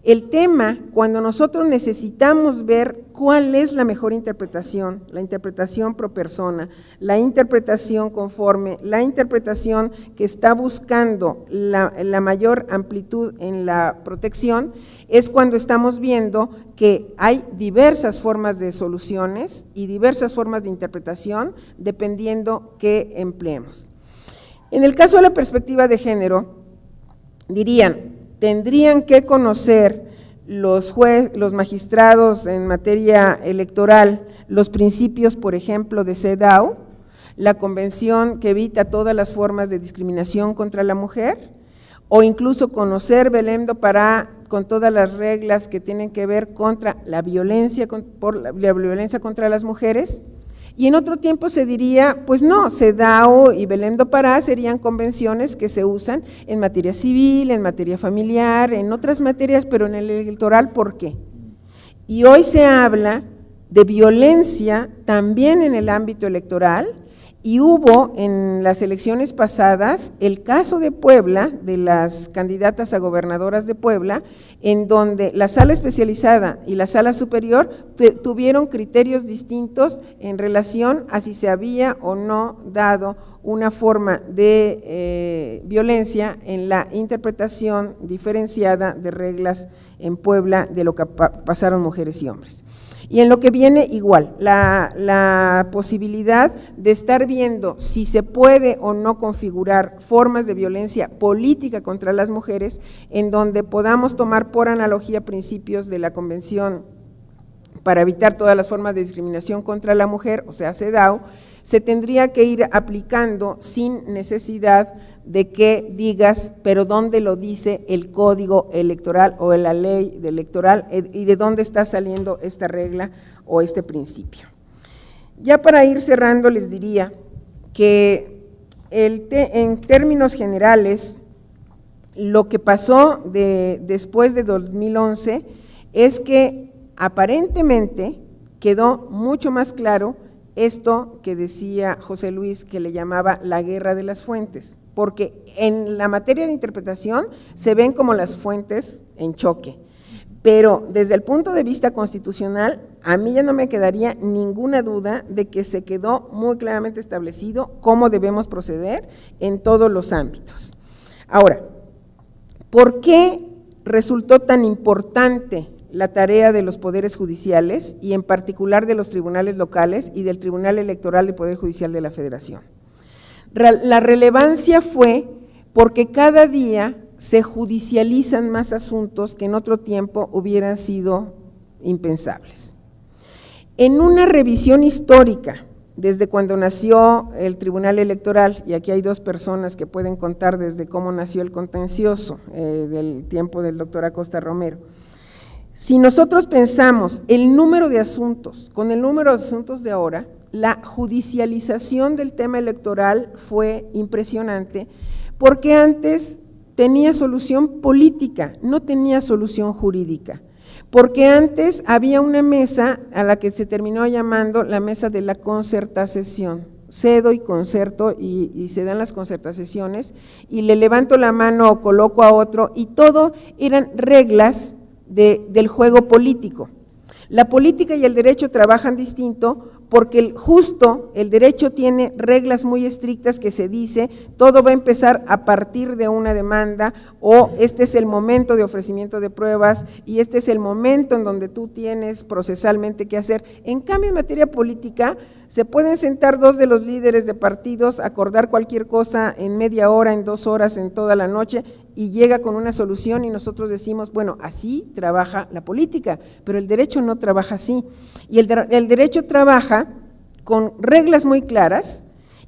Speaker 5: El tema, cuando nosotros necesitamos ver cuál es la mejor interpretación, la interpretación pro persona, la interpretación conforme, la interpretación que está buscando la mayor amplitud en la protección, es cuando estamos viendo que hay diversas formas de soluciones y diversas formas de interpretación dependiendo qué empleemos. En el caso de la perspectiva de género, dirían, tendrían que conocer los magistrados en materia electoral los principios, por ejemplo, de CEDAW, la convención que evita todas las formas de discriminación contra la mujer, o incluso conocer Belém do Pará con todas las reglas que tienen que ver contra la violencia, la violencia contra las mujeres. Y en otro tiempo se diría, pues no, CEDAW y Belém do Pará serían convenciones que se usan en materia civil, en materia familiar, en otras materias, pero en el electoral, ¿por qué? Y hoy se habla de violencia también en el ámbito electoral, y hubo en las elecciones pasadas el caso de Puebla, de las candidatas a gobernadoras de Puebla, en donde la sala especializada y la sala superior tuvieron criterios distintos en relación a si se había o no dado una forma de violencia en la interpretación diferenciada de reglas en Puebla de lo que pasaron mujeres y hombres. Y en lo que viene igual, la posibilidad de estar viendo si se puede o no configurar formas de violencia política contra las mujeres, en donde podamos tomar por analogía principios de la Convención para evitar todas las formas de discriminación contra la mujer, o sea, CEDAW, se tendría que ir aplicando sin necesidad de que digas, pero ¿dónde lo dice el código electoral o la ley electoral y de dónde está saliendo esta regla o este principio? Ya para ir cerrando les diría que en términos generales lo que pasó después de 2011 es que aparentemente quedó mucho más claro esto que decía José Luis, que le llamaba la guerra de las fuentes, porque en la materia de interpretación se ven como las fuentes en choque, pero desde el punto de vista constitucional, a mí ya no me quedaría ninguna duda de que se quedó muy claramente establecido cómo debemos proceder en todos los ámbitos. Ahora, ¿por qué resultó tan importante la tarea de los poderes judiciales y en particular de los tribunales locales y del Tribunal Electoral del Poder Judicial de la Federación? La relevancia fue porque cada día se judicializan más asuntos que en otro tiempo hubieran sido impensables. En una revisión histórica, desde cuando nació el Tribunal Electoral, y aquí hay dos personas que pueden contar desde cómo nació el contencioso del tiempo del doctor Acosta Romero. Si nosotros pensamos el número de asuntos, con el número de asuntos de ahora, la judicialización del tema electoral fue impresionante, porque antes tenía solución política, no tenía solución jurídica. Porque antes había una mesa a la que se terminó llamando la mesa de la concertación, cedo y concerto y se dan las concertaciones y le levanto la mano o coloco a otro y todo eran reglas del juego político. La política y el derecho trabajan distinto porque el derecho tiene reglas muy estrictas que se dice, todo va a empezar a partir de una demanda o este es el momento de ofrecimiento de pruebas y este es el momento en donde tú tienes procesalmente que hacer. En cambio, en materia política, se pueden sentar dos de los líderes de partidos, acordar cualquier cosa en media hora, en 2 horas, en toda la noche y llega con una solución y nosotros decimos, bueno, así trabaja la política, pero el derecho no trabaja así. Y el derecho trabaja con reglas muy claras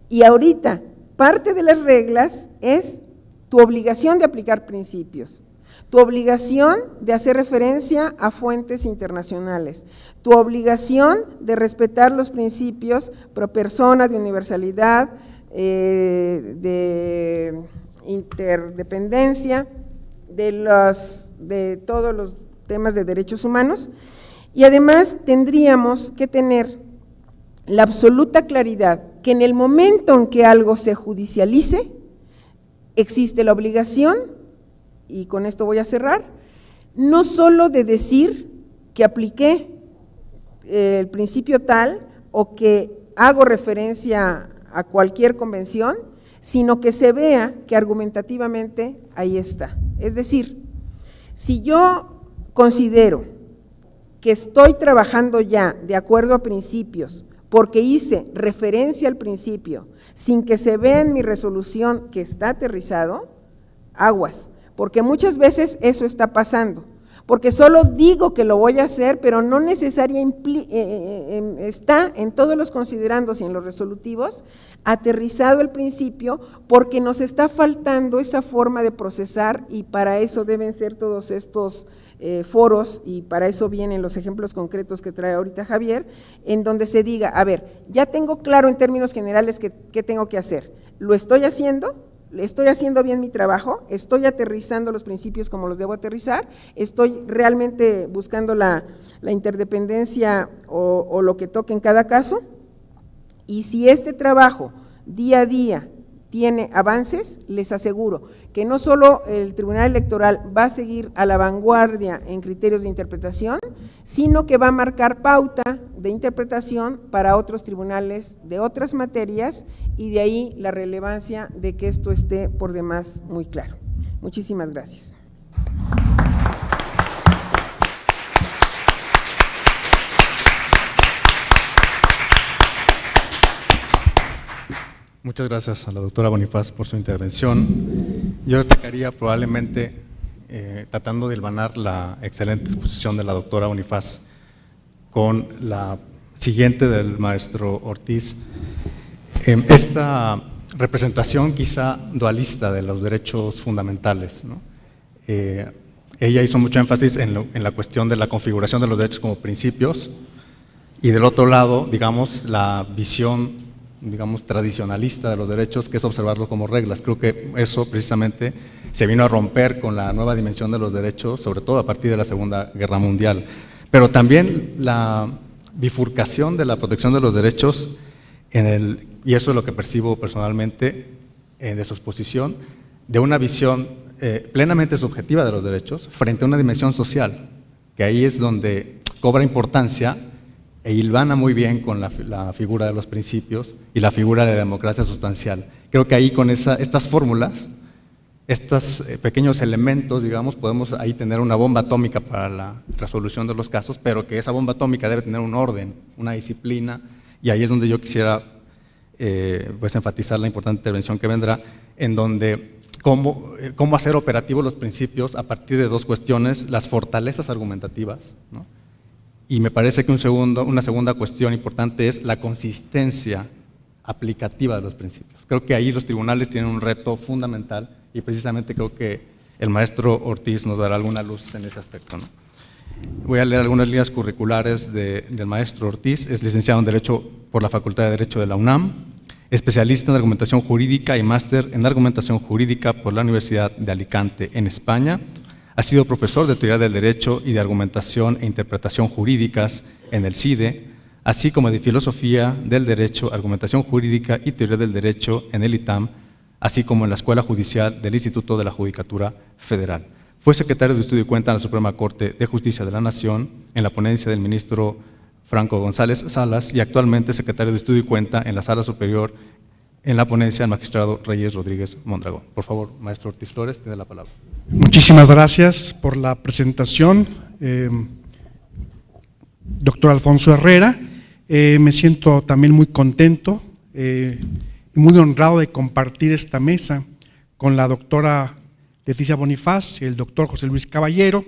Speaker 5: y ahorita parte de las reglas es tu obligación de aplicar principios, tu obligación de hacer referencia a fuentes internacionales, tu obligación de respetar los principios pro persona, de universalidad, de interdependencia, de todos los temas de derechos humanos, y además tendríamos que tener la absoluta claridad que en el momento en que algo se judicialice, existe la obligación, y con esto voy a cerrar, no solo de decir que apliqué el principio tal o que hago referencia a cualquier convención, sino que se vea que argumentativamente ahí está. Es decir, si yo considero que estoy trabajando ya de acuerdo a principios, porque hice referencia al principio, sin que se vea en mi resolución que está aterrizado, aguas, porque muchas veces eso está pasando, porque solo digo que lo voy a hacer, pero no necesariamente está en todos los considerandos y en los resolutivos aterrizado el principio, porque nos está faltando esa forma de procesar y para eso deben ser todos estos foros y para eso vienen los ejemplos concretos que trae ahorita Javier, en donde se diga, a ver, ya tengo claro en términos generales qué tengo que hacer, lo estoy haciendo bien mi trabajo, estoy aterrizando los principios como los debo aterrizar, estoy realmente buscando la interdependencia o lo que toque en cada caso, y si este trabajo día a día tiene avances, les aseguro que no solo el Tribunal Electoral va a seguir a la vanguardia en criterios de interpretación, sino que va a marcar pauta de interpretación para otros tribunales de otras materias y de ahí la relevancia de que esto esté por demás muy claro. Muchísimas gracias.
Speaker 2: Muchas gracias a la doctora Bonifaz por su intervención. Yo destacaría probablemente, tratando de hilvanar la excelente exposición de la doctora Bonifaz con la siguiente del maestro Ortiz, esta representación quizá dualista de los derechos fundamentales, ¿no? Ella hizo mucho énfasis en la cuestión de la configuración de los derechos como principios y del otro lado, digamos, la visión tradicionalista de los derechos, que es observarlo como reglas. Creo que eso precisamente se vino a romper con la nueva dimensión de los derechos, sobre todo a partir de la Segunda Guerra Mundial. Pero también la bifurcación de la protección de los derechos, y eso es lo que percibo personalmente de su exposición, de una visión plenamente subjetiva de los derechos frente a una dimensión social, que ahí es donde cobra importancia e hilvana muy bien con la figura de los principios y la figura de la democracia sustancial. Creo que ahí con estas fórmulas, estos pequeños elementos, digamos, podemos ahí tener una bomba atómica para la resolución de los casos, pero que esa bomba atómica debe tener un orden, una disciplina, y ahí es donde yo quisiera pues enfatizar la importante intervención que vendrá, en donde cómo hacer operativos los principios a partir de dos cuestiones: las fortalezas argumentativas, ¿no?, Y me parece que una segunda cuestión importante es la consistencia aplicativa de los principios. Creo que ahí los tribunales tienen un reto fundamental y precisamente creo que el maestro Ortiz nos dará alguna luz en ese aspecto, ¿no? Voy a leer algunas líneas curriculares del maestro Ortiz. Es licenciado en Derecho por la Facultad de Derecho de la UNAM, especialista en argumentación jurídica y máster en argumentación jurídica por la Universidad de Alicante en España. Ha sido profesor de Teoría del Derecho y de Argumentación e Interpretación Jurídicas en el CIDE, así como de Filosofía del Derecho, Argumentación Jurídica y Teoría del Derecho en el ITAM, así como en la Escuela Judicial del Instituto de la Judicatura Federal. Fue secretario de Estudio y Cuenta en la Suprema Corte de Justicia de la Nación, en la ponencia del ministro Franco González Salas, y actualmente secretario de Estudio y Cuenta en la Sala Superior en la ponencia del magistrado Reyes Rodríguez Mondragón. Por favor, maestro Ortiz Flores, tiene la palabra.
Speaker 6: Muchísimas gracias por la presentación, doctor Alfonso Herrera. Me siento también muy contento y muy honrado de compartir esta mesa con la doctora Leticia Bonifaz y el doctor José Luis Caballero.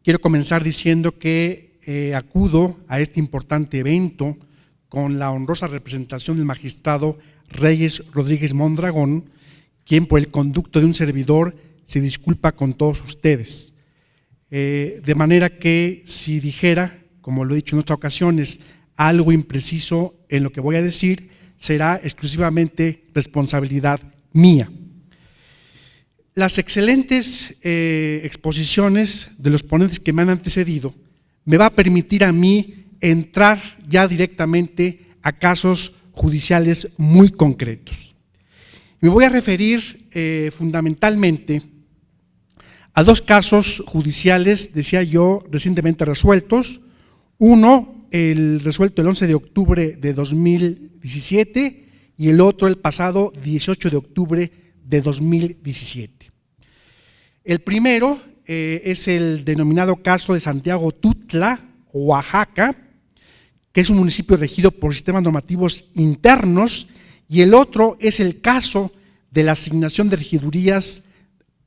Speaker 6: Quiero comenzar diciendo que acudo a este importante evento con la honrosa representación del magistrado Reyes Rodríguez Mondragón, quien por el conducto de un servidor se disculpa con todos ustedes. De manera que si dijera, como lo he dicho en otras ocasiones, algo impreciso en lo que voy a decir, será exclusivamente responsabilidad mía. Las excelentes exposiciones de los ponentes que me han antecedido me va a permitir a mí entrar ya directamente a casos judiciales muy concretos. Me voy a referir fundamentalmente a dos casos judiciales, decía yo, recientemente resueltos. Uno, el resuelto el 11 de octubre de 2017 y el otro el pasado 18 de octubre de 2017. El primero es el denominado caso de Santiago Tutla, Oaxaca, que es un municipio regido por sistemas normativos internos, y el otro es el caso de la asignación de regidurías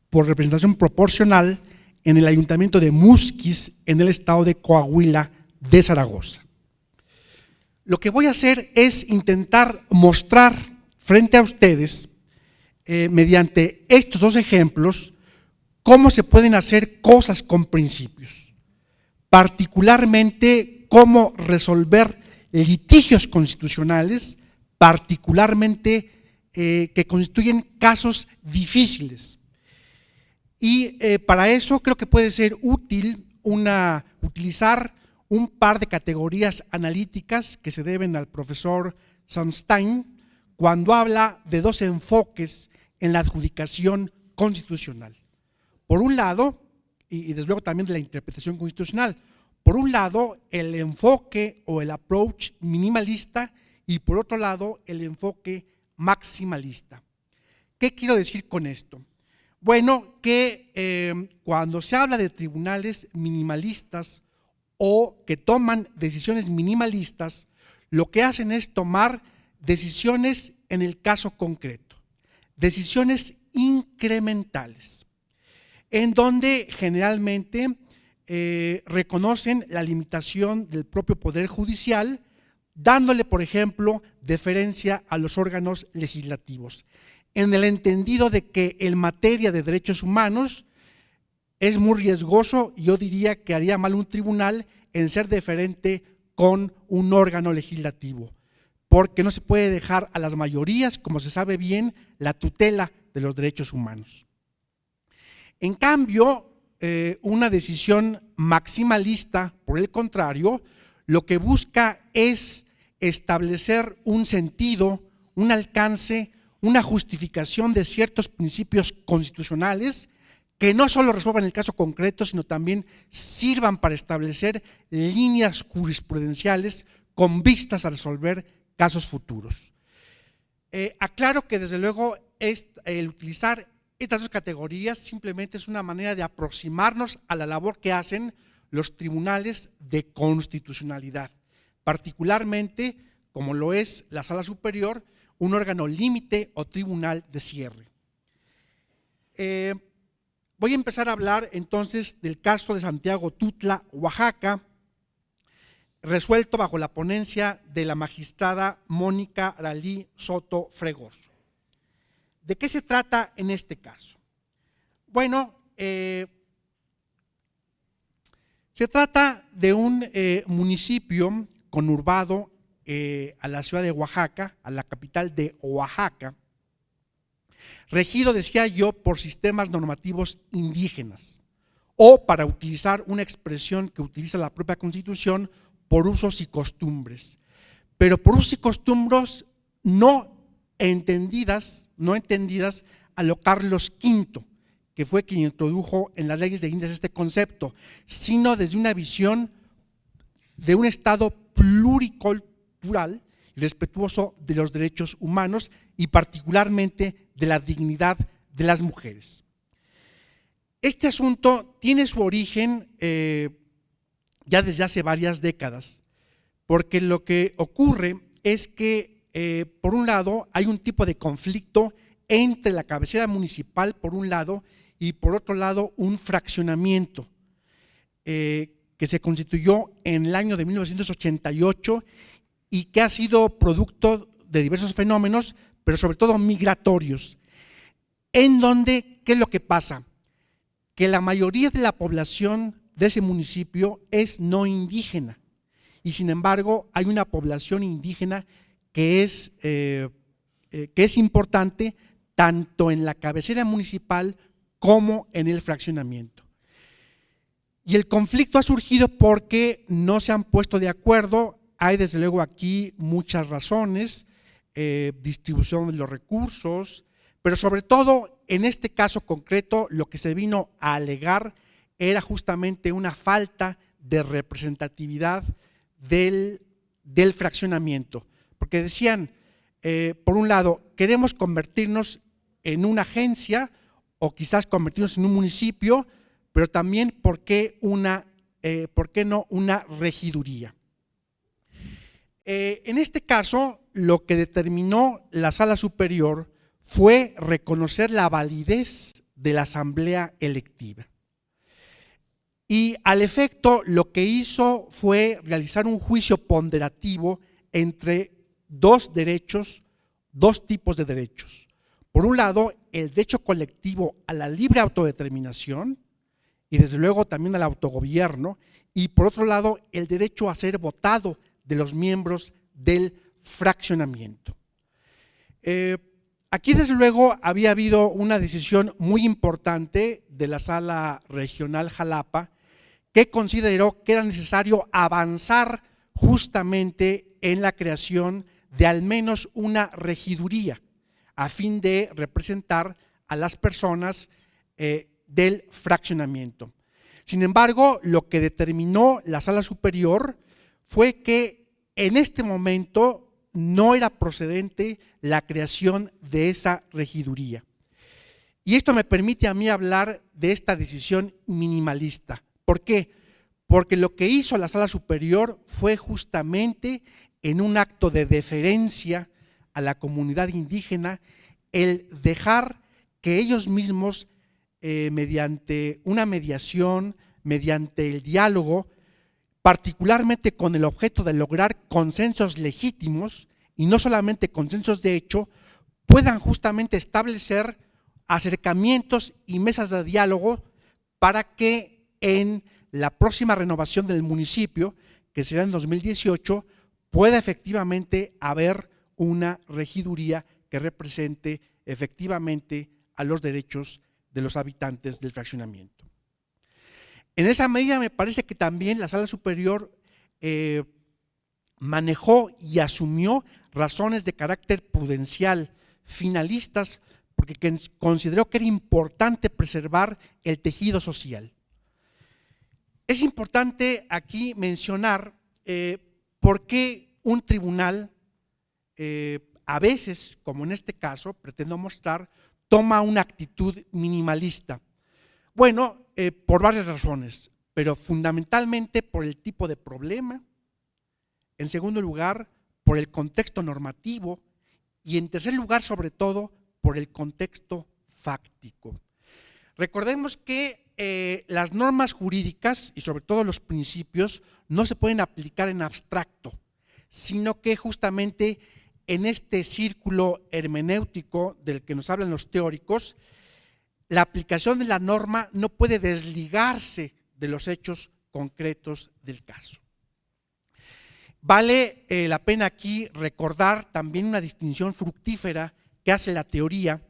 Speaker 6: por representación proporcional en el ayuntamiento de Musquis, en el estado de Coahuila de Zaragoza. Lo que voy a hacer es intentar mostrar frente a ustedes, mediante estos dos ejemplos, cómo se pueden hacer cosas con principios, particularmente cómo resolver litigios constitucionales, particularmente que constituyen casos difíciles. Y para eso creo que puede ser útil utilizar un par de categorías analíticas que se deben al profesor Sunstein cuando habla de dos enfoques en la adjudicación constitucional. Por un lado, y desde luego también de la interpretación constitucional, por un lado el enfoque o el approach minimalista y por otro lado el enfoque maximalista. ¿Qué quiero decir con esto? Bueno, que cuando se habla de tribunales minimalistas o que toman decisiones minimalistas, lo que hacen es tomar decisiones en el caso concreto, decisiones incrementales, en donde generalmente reconocen la limitación del propio Poder Judicial, dándole, por ejemplo, deferencia a los órganos legislativos, en el entendido de que en materia de derechos humanos es muy riesgoso, y yo diría que haría mal un tribunal en ser deferente con un órgano legislativo, porque no se puede dejar a las mayorías, como se sabe bien, la tutela de los derechos humanos. En cambio, una decisión maximalista, por el contrario, lo que busca es establecer un sentido, un alcance, una justificación de ciertos principios constitucionales que no solo resuelvan el caso concreto, sino también sirvan para establecer líneas jurisprudenciales con vistas a resolver casos futuros. Aclaro que desde luego el utilizar estas dos categorías simplemente es una manera de aproximarnos a la labor que hacen los tribunales de constitucionalidad, particularmente como lo es la Sala Superior, un órgano límite o tribunal de cierre. Voy a empezar a hablar entonces del caso de Santiago Tutla, Oaxaca, resuelto bajo la ponencia de la magistrada Mónica Aralí Soto Fregoso. ¿De qué se trata en este caso? Bueno, se trata de un municipio conurbado a la ciudad de Oaxaca, a la capital de Oaxaca, regido, decía yo, por sistemas normativos indígenas, o, para utilizar una expresión que utiliza la propia Constitución, por usos y costumbres, pero por usos y costumbres no entendidas a lo Carlos V, que fue quien introdujo en las leyes de Indias este concepto, sino desde una visión de un Estado pluricultural y respetuoso de los derechos humanos y particularmente de la dignidad de las mujeres. Este asunto tiene su origen ya desde hace varias décadas, porque lo que ocurre es que, por un lado, hay un tipo de conflicto entre la cabecera municipal, por un lado, y por otro lado, un fraccionamiento que se constituyó en el año de 1988 y que ha sido producto de diversos fenómenos, pero sobre todo migratorios, en donde, ¿qué es lo que pasa? Que la mayoría de la población de ese municipio es no indígena y sin embargo hay una población indígena que es importante tanto en la cabecera municipal como en el fraccionamiento. Y el conflicto ha surgido porque no se han puesto de acuerdo. Hay desde luego aquí muchas razones, distribución de los recursos, pero sobre todo en este caso concreto lo que se vino a alegar era justamente una falta de representatividad del fraccionamiento, porque decían, por un lado, queremos convertirnos en una agencia o quizás convertirnos en un municipio, pero también, ¿por qué no una regiduría? En este caso, lo que determinó la Sala Superior fue reconocer la validez de la asamblea electiva. Y al efecto, lo que hizo fue realizar un juicio ponderativo entre dos tipos de derechos. Por un lado, el derecho colectivo a la libre autodeterminación y desde luego también al autogobierno, y por otro lado, el derecho a ser votado de los miembros del fraccionamiento. Aquí desde luego había habido una decisión muy importante de la Sala Regional Jalapa que consideró que era necesario avanzar justamente en la creación de al menos una regiduría a fin de representar a las personas del fraccionamiento. Sin embargo, lo que determinó la Sala Superior fue que en este momento no era procedente la creación de esa regiduría. Y esto me permite a mí hablar de esta decisión minimalista. ¿Por qué? Porque lo que hizo la Sala Superior fue justamente en un acto de deferencia a la comunidad indígena el dejar que ellos mismos, mediante una mediación, mediante el diálogo, particularmente con el objeto de lograr consensos legítimos y no solamente consensos de hecho, puedan justamente establecer acercamientos y mesas de diálogo para que en la próxima renovación del municipio, que será en 2018, pueda efectivamente haber una regiduría que represente efectivamente a los derechos de los habitantes del fraccionamiento. En esa medida me parece que también la Sala Superior manejó y asumió razones de carácter prudencial, finalistas, porque consideró que era importante preservar el tejido social. Es importante aquí mencionar por qué un tribunal, a veces, como en este caso, pretendo mostrar, toma una actitud minimalista. Bueno, por varias razones, pero fundamentalmente por el tipo de problema, en segundo lugar, por el contexto normativo y en tercer lugar, sobre todo, por el contexto fáctico. Recordemos que las normas jurídicas y sobre todo los principios no se pueden aplicar en abstracto, sino que justamente en este círculo hermenéutico del que nos hablan los teóricos, la aplicación de la norma no puede desligarse de los hechos concretos del caso. Vale la pena aquí recordar también una distinción fructífera que hace la teoría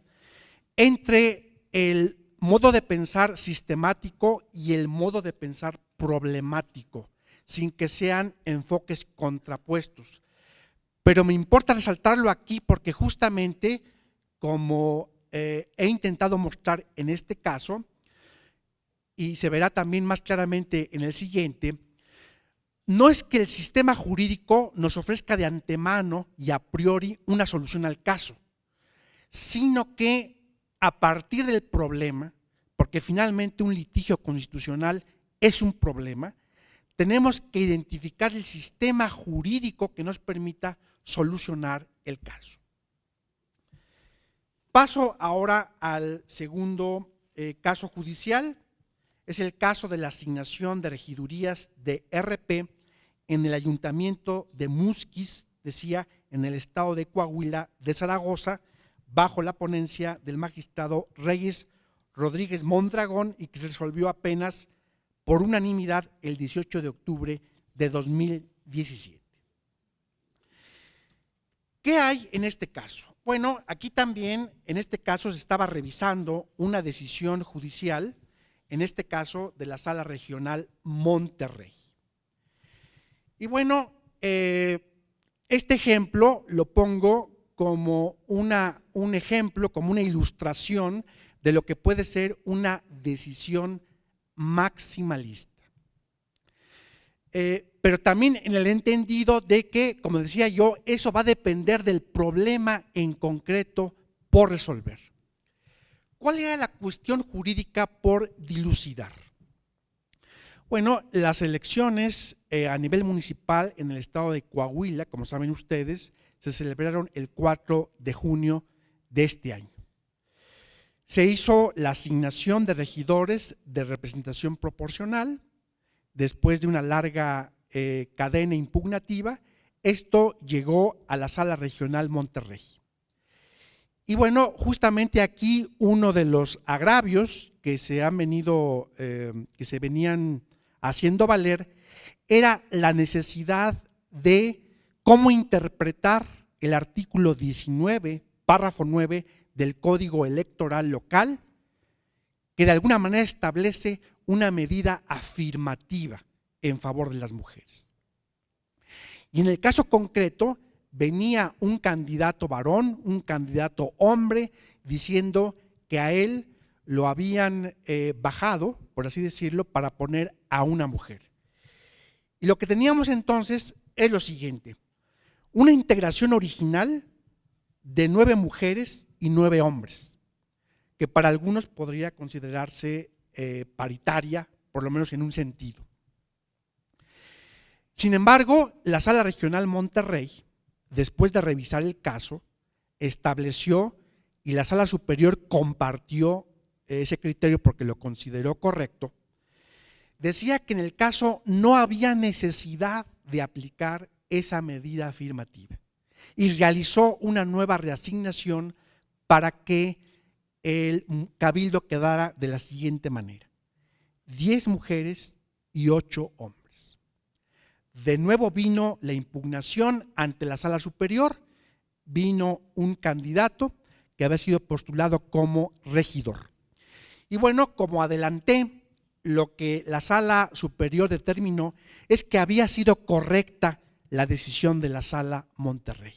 Speaker 6: entre el modo de pensar sistemático y el modo de pensar problemático, sin que sean enfoques contrapuestos. Pero me importa resaltarlo aquí porque justamente, como he intentado mostrar en este caso, y se verá también más claramente en el siguiente, no es que el sistema jurídico nos ofrezca de antemano y a priori una solución al caso, sino que a partir del problema, porque finalmente un litigio constitucional es un problema, tenemos que identificar el sistema jurídico que nos permita solucionar el caso. Paso ahora al segundo caso judicial. Es el caso de la asignación de regidurías de RP en el Ayuntamiento de Musquis, decía, en el estado de Coahuila de Zaragoza, bajo la ponencia del magistrado Reyes Rodríguez Mondragón, y que se resolvió apenas por unanimidad el 18 de octubre de 2017. ¿Qué hay en este caso? Bueno, aquí también en este caso se estaba revisando una decisión judicial, en este caso de la Sala Regional Monterrey. Y bueno, este ejemplo lo pongo como un ejemplo, como una ilustración de lo que puede ser una decisión maximalista. Pero también en el entendido de que, como decía yo, eso va a depender del problema en concreto por resolver. ¿Cuál era la cuestión jurídica por dilucidar? Bueno, las elecciones a nivel municipal en el estado de Coahuila, como saben ustedes, se celebraron el 4 de junio de este año. Se hizo la asignación de regidores de representación proporcional. Después de una larga cadena impugnativa, esto llegó a la Sala Regional Monterrey. Y bueno, justamente aquí uno de los agravios que se venían haciendo valer era la necesidad de cómo interpretar el artículo 19, párrafo 9 del Código Electoral Local, que de alguna manera establece una medida afirmativa en favor de las mujeres. Y en el caso concreto, venía un candidato varón, un candidato hombre, diciendo que a él lo habían bajado, por así decirlo, para poner a una mujer. Y lo que teníamos entonces es lo siguiente: una integración original de 9 mujeres y 9 hombres, que para algunos podría considerarse paritaria, por lo menos en un sentido. Sin embargo, la Sala Regional Monterrey, después de revisar el caso, estableció, y la Sala Superior compartió ese criterio porque lo consideró correcto, decía que en el caso no había necesidad de aplicar esa medida afirmativa y realizó una nueva reasignación para que el cabildo quedara de la siguiente manera: 10 mujeres y 8 hombres. De nuevo vino la impugnación ante la Sala Superior, vino un candidato que había sido postulado como regidor. Y bueno, como adelanté, lo que la Sala Superior determinó es que había sido correcta la decisión de la Sala Monterrey.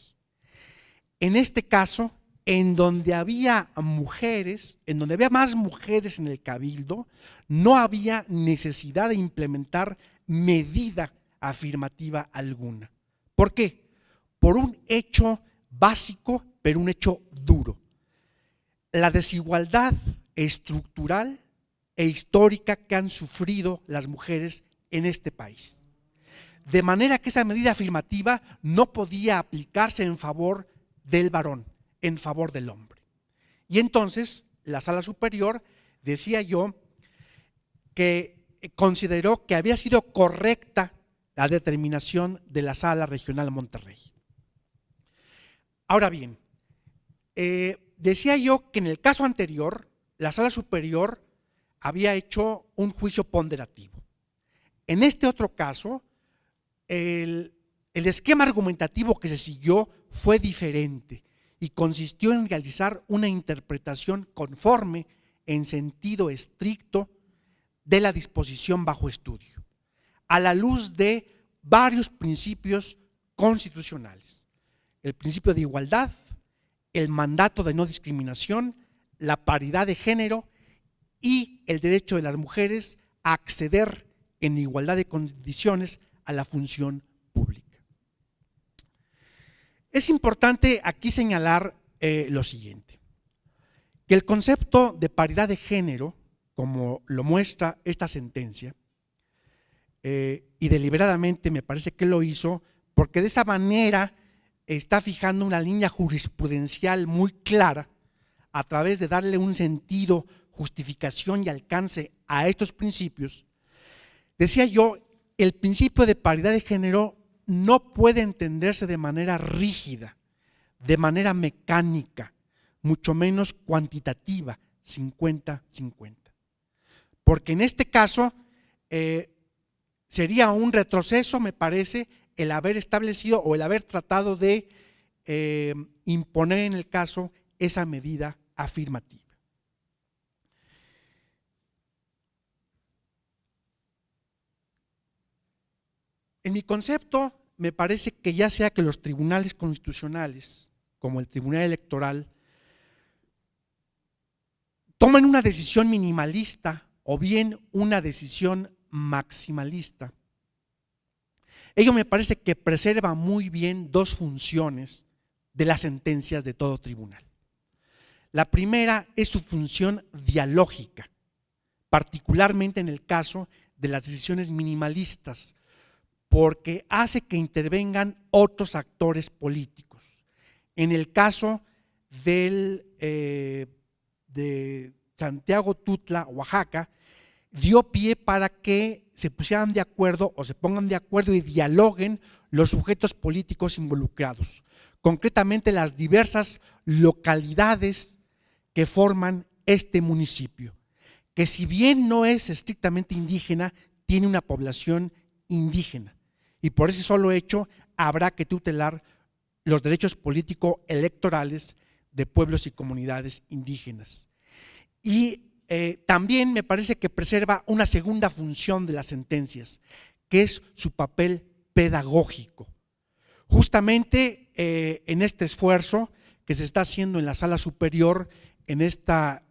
Speaker 6: En este caso, en donde había mujeres, en donde había más mujeres en el cabildo, no había necesidad de implementar medida afirmativa alguna. ¿Por qué? Por un hecho básico, pero un hecho duro. La desigualdad estructural e histórica que han sufrido las mujeres en este país. De manera que esa medida afirmativa no podía aplicarse en favor del varón, en favor del hombre. Y entonces la Sala Superior, decía yo, que consideró que había sido correcta la determinación de la Sala Regional Monterrey. Ahora bien, decía yo que en el caso anterior, la Sala Superior había hecho un juicio ponderativo. En este otro caso, el esquema argumentativo que se siguió fue diferente y consistió en realizar una interpretación conforme en sentido estricto de la disposición bajo estudio, a la luz de varios principios constitucionales: el principio de igualdad, el mandato de no discriminación, la paridad de género y el derecho de las mujeres a acceder en igualdad de condiciones a la función pública. Es importante aquí señalar lo siguiente, que el concepto de paridad de género, como lo muestra esta sentencia, y deliberadamente me parece que lo hizo, porque de esa manera está fijando una línea jurisprudencial muy clara a través de darle un sentido, justificación y alcance a estos principios. Decía yo, el principio de paridad de género no puede entenderse de manera rígida, de manera mecánica, mucho menos cuantitativa, 50-50. Porque en este caso sería un retroceso, me parece, el haber establecido o el haber tratado de imponer en el caso esa medida afirmativa. En mi concepto, me parece que ya sea que los tribunales constitucionales, como el Tribunal Electoral, tomen una decisión minimalista o bien una decisión maximalista, ello me parece que preserva muy bien dos funciones de las sentencias de todo tribunal. La primera es su función dialógica, particularmente en el caso de las decisiones minimalistas, porque hace que intervengan otros actores políticos. En el caso de Santiago Tutla, Oaxaca, dio pie para que se pusieran de acuerdo o se pongan de acuerdo y dialoguen los sujetos políticos involucrados, concretamente las diversas localidades que forman este municipio, que si bien no es estrictamente indígena, tiene una población indígena. Y por ese solo hecho habrá que tutelar los derechos político-electorales de pueblos y comunidades indígenas. Y también me parece que preserva una segunda función de las sentencias, que es su papel pedagógico. Justamente en este esfuerzo que se está haciendo en la Sala Superior, en esta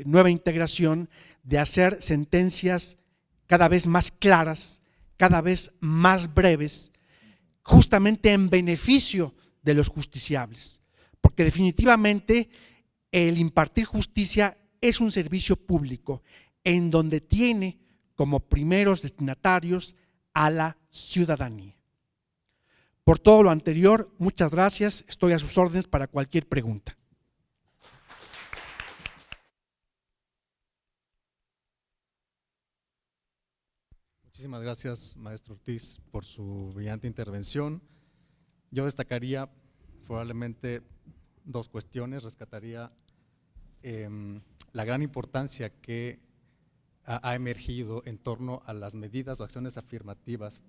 Speaker 6: nueva integración de hacer sentencias cada vez más claras, cada vez más breves, justamente en beneficio de los justiciables, porque definitivamente el impartir justicia es un servicio público en donde tiene como primeros destinatarios a la ciudadanía. Por todo lo anterior, muchas gracias, estoy a sus órdenes para cualquier pregunta.
Speaker 2: Muchísimas gracias, maestro Ortiz, por su brillante intervención. Yo destacaría probablemente dos cuestiones, rescataría la gran importancia que ha emergido en torno a las medidas o acciones afirmativas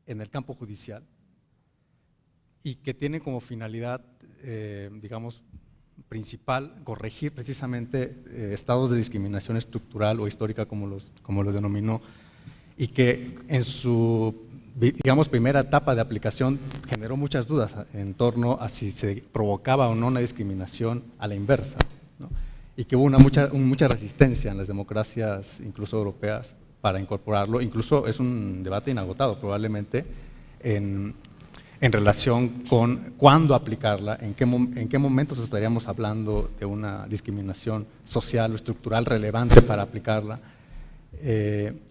Speaker 2: en el campo judicial y que tienen como finalidad, digamos, principal, corregir precisamente estados de discriminación estructural o histórica, como los denominó, y que en su, digamos, primera etapa de aplicación generó muchas dudas en torno a si se provocaba o no una discriminación a la inversa, ¿no? Y que hubo mucha resistencia en las democracias, incluso europeas, para incorporarlo. Incluso es un debate inagotado probablemente en relación con cuándo aplicarla, en qué momentos estaríamos hablando de una discriminación social o estructural relevante para aplicarla.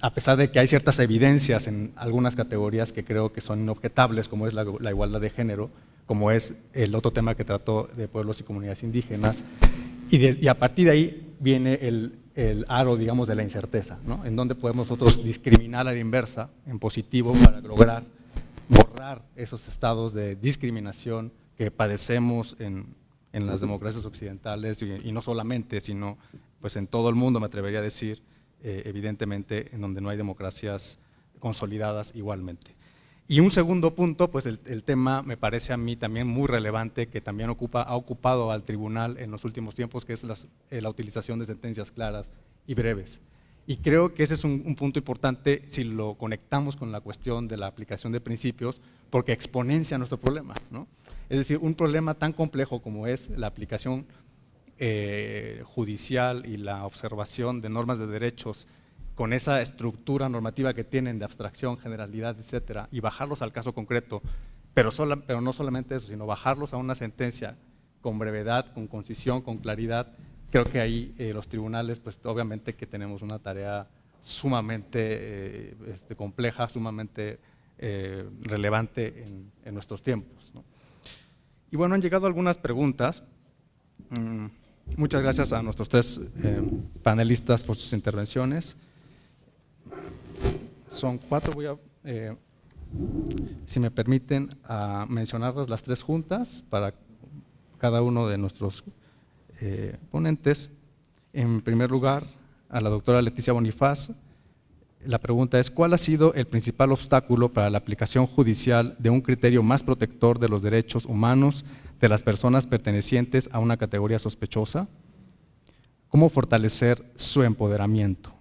Speaker 2: A pesar de que hay ciertas evidencias en algunas categorías que creo que son inobjetables, como es la igualdad de género, como es el otro tema que trató de pueblos y comunidades indígenas, y a partir de ahí viene el aro, digamos, de la incerteza, ¿no? En donde podemos nosotros discriminar a la inversa, en positivo, para lograr borrar esos estados de discriminación que padecemos en las democracias occidentales, y no solamente, sino pues en todo el mundo, me atrevería a decir, evidentemente, en donde no hay democracias consolidadas igualmente. Y un segundo punto, pues el tema me parece a mí también muy relevante, que también ha ocupado al tribunal en los últimos tiempos, que es la utilización de sentencias claras y breves. Y creo que ese es un punto importante si lo conectamos con la cuestión de la aplicación de principios, porque exponencia nuestro problema, ¿no? Es decir, un problema tan complejo como es la aplicación judicial y la observación de normas de derechos con esa estructura normativa que tienen de abstracción, generalidad, etcétera, y bajarlos al caso concreto, pero no solamente eso, sino bajarlos a una sentencia con brevedad, con concisión, con claridad. Creo que ahí los tribunales, pues obviamente que tenemos una tarea sumamente compleja, sumamente relevante en nuestros tiempos, ¿no? Y bueno, han llegado algunas preguntas. Muchas gracias a nuestros tres panelistas por sus intervenciones. Son 4, voy a, si me permiten, a mencionarlas las 3 juntas para cada uno de nuestros ponentes. En primer lugar, a la doctora Leticia Bonifaz, la pregunta es: ¿cuál ha sido el principal obstáculo para la aplicación judicial de un criterio más protector de los derechos humanos de las personas pertenecientes a una categoría sospechosa? ¿Cómo fortalecer su empoderamiento?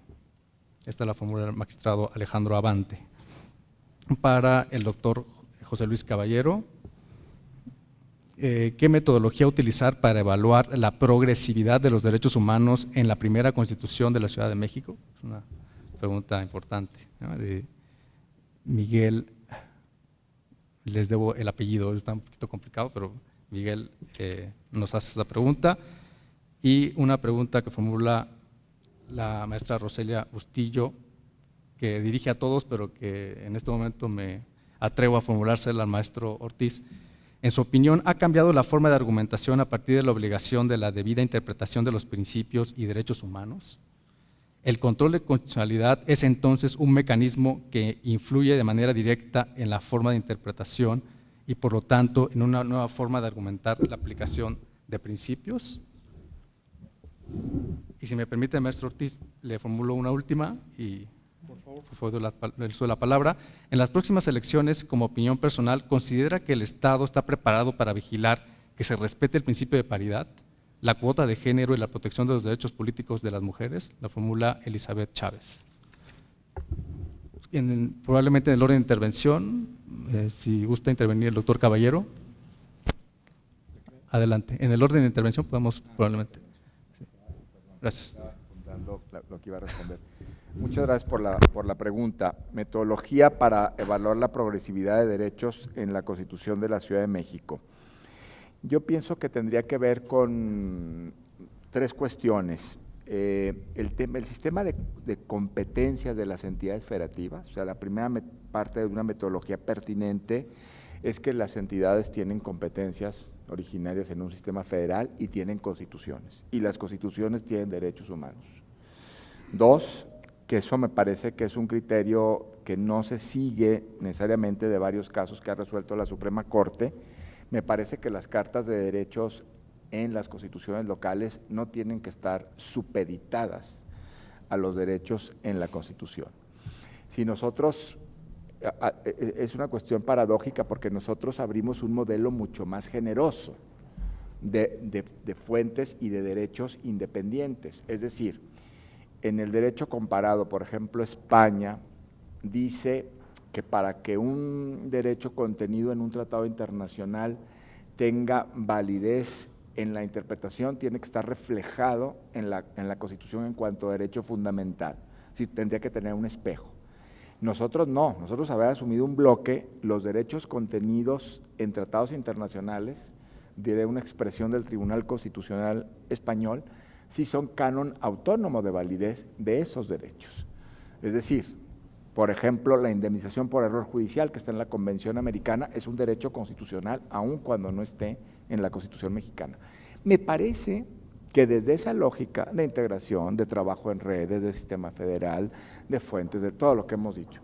Speaker 2: Esta la formula el magistrado Alejandro Abante. Para el doctor José Luis Caballero, ¿qué metodología utilizar para evaluar la progresividad de los derechos humanos en la primera Constitución de la Ciudad de México? Es una pregunta importante, ¿no? De Miguel, les debo el apellido, está un poquito complicado, pero Miguel nos hace esta pregunta. Y una pregunta que formula la maestra Roselia Bustillo, que dirige a todos, pero que en este momento me atrevo a formulársela al maestro Ortiz. En su opinión, ¿ha cambiado la forma de argumentación a partir de la obligación de la debida interpretación de los principios y derechos humanos? ¿El control de constitucionalidad es entonces un mecanismo que influye de manera directa en la forma de interpretación y por lo tanto en una nueva forma de argumentar la aplicación de principios? Y si me permite, maestro Ortiz, le formulo una última y por favor le uso la palabra. En las próximas elecciones, como opinión personal, ¿considera que el Estado está preparado para vigilar que se respete el principio de paridad, la cuota de género y la protección de los derechos políticos de las mujeres? La formula Elizabeth Chávez. Probablemente en el orden de intervención, si gusta intervenir el doctor Caballero. Adelante. En el orden de intervención podemos probablemente. Sí. Gracias.
Speaker 4: Estaba apuntando lo que iba a responder. Muchas gracias por la pregunta. Metodología para evaluar la progresividad de derechos en la Constitución de la Ciudad de México. Yo pienso que tendría que ver con 3 cuestiones. El sistema de competencias de las entidades federativas, o sea, la primera parte de una metodología pertinente es que las entidades tienen competencias originarias en un sistema federal y tienen constituciones, y las constituciones tienen derechos humanos. 2, que eso me parece que es un criterio que no se sigue necesariamente de varios casos que ha resuelto la Suprema Corte. Me parece que las cartas de derechos en las constituciones locales no tienen que estar supeditadas a los derechos en la Constitución. Si nosotros, es una cuestión paradójica porque nosotros abrimos un modelo mucho más generoso de fuentes y de derechos independientes, es decir, en el derecho comparado, por ejemplo, España dice que para que un derecho contenido en un tratado internacional tenga validez en la interpretación, tiene que estar reflejado en la Constitución en cuanto a derecho fundamental, sí, tendría que tener un espejo. Nosotros no, nosotros haber asumido un bloque, los derechos contenidos en tratados internacionales, diré una expresión del Tribunal Constitucional Español, sí son canon autónomo de validez de esos derechos. Es decir, por ejemplo, la indemnización por error judicial que está en la Convención Americana es un derecho constitucional, aun cuando no esté en la Constitución mexicana. Me parece que desde esa lógica de integración, de trabajo en redes, del sistema federal, de fuentes, de todo lo que hemos dicho,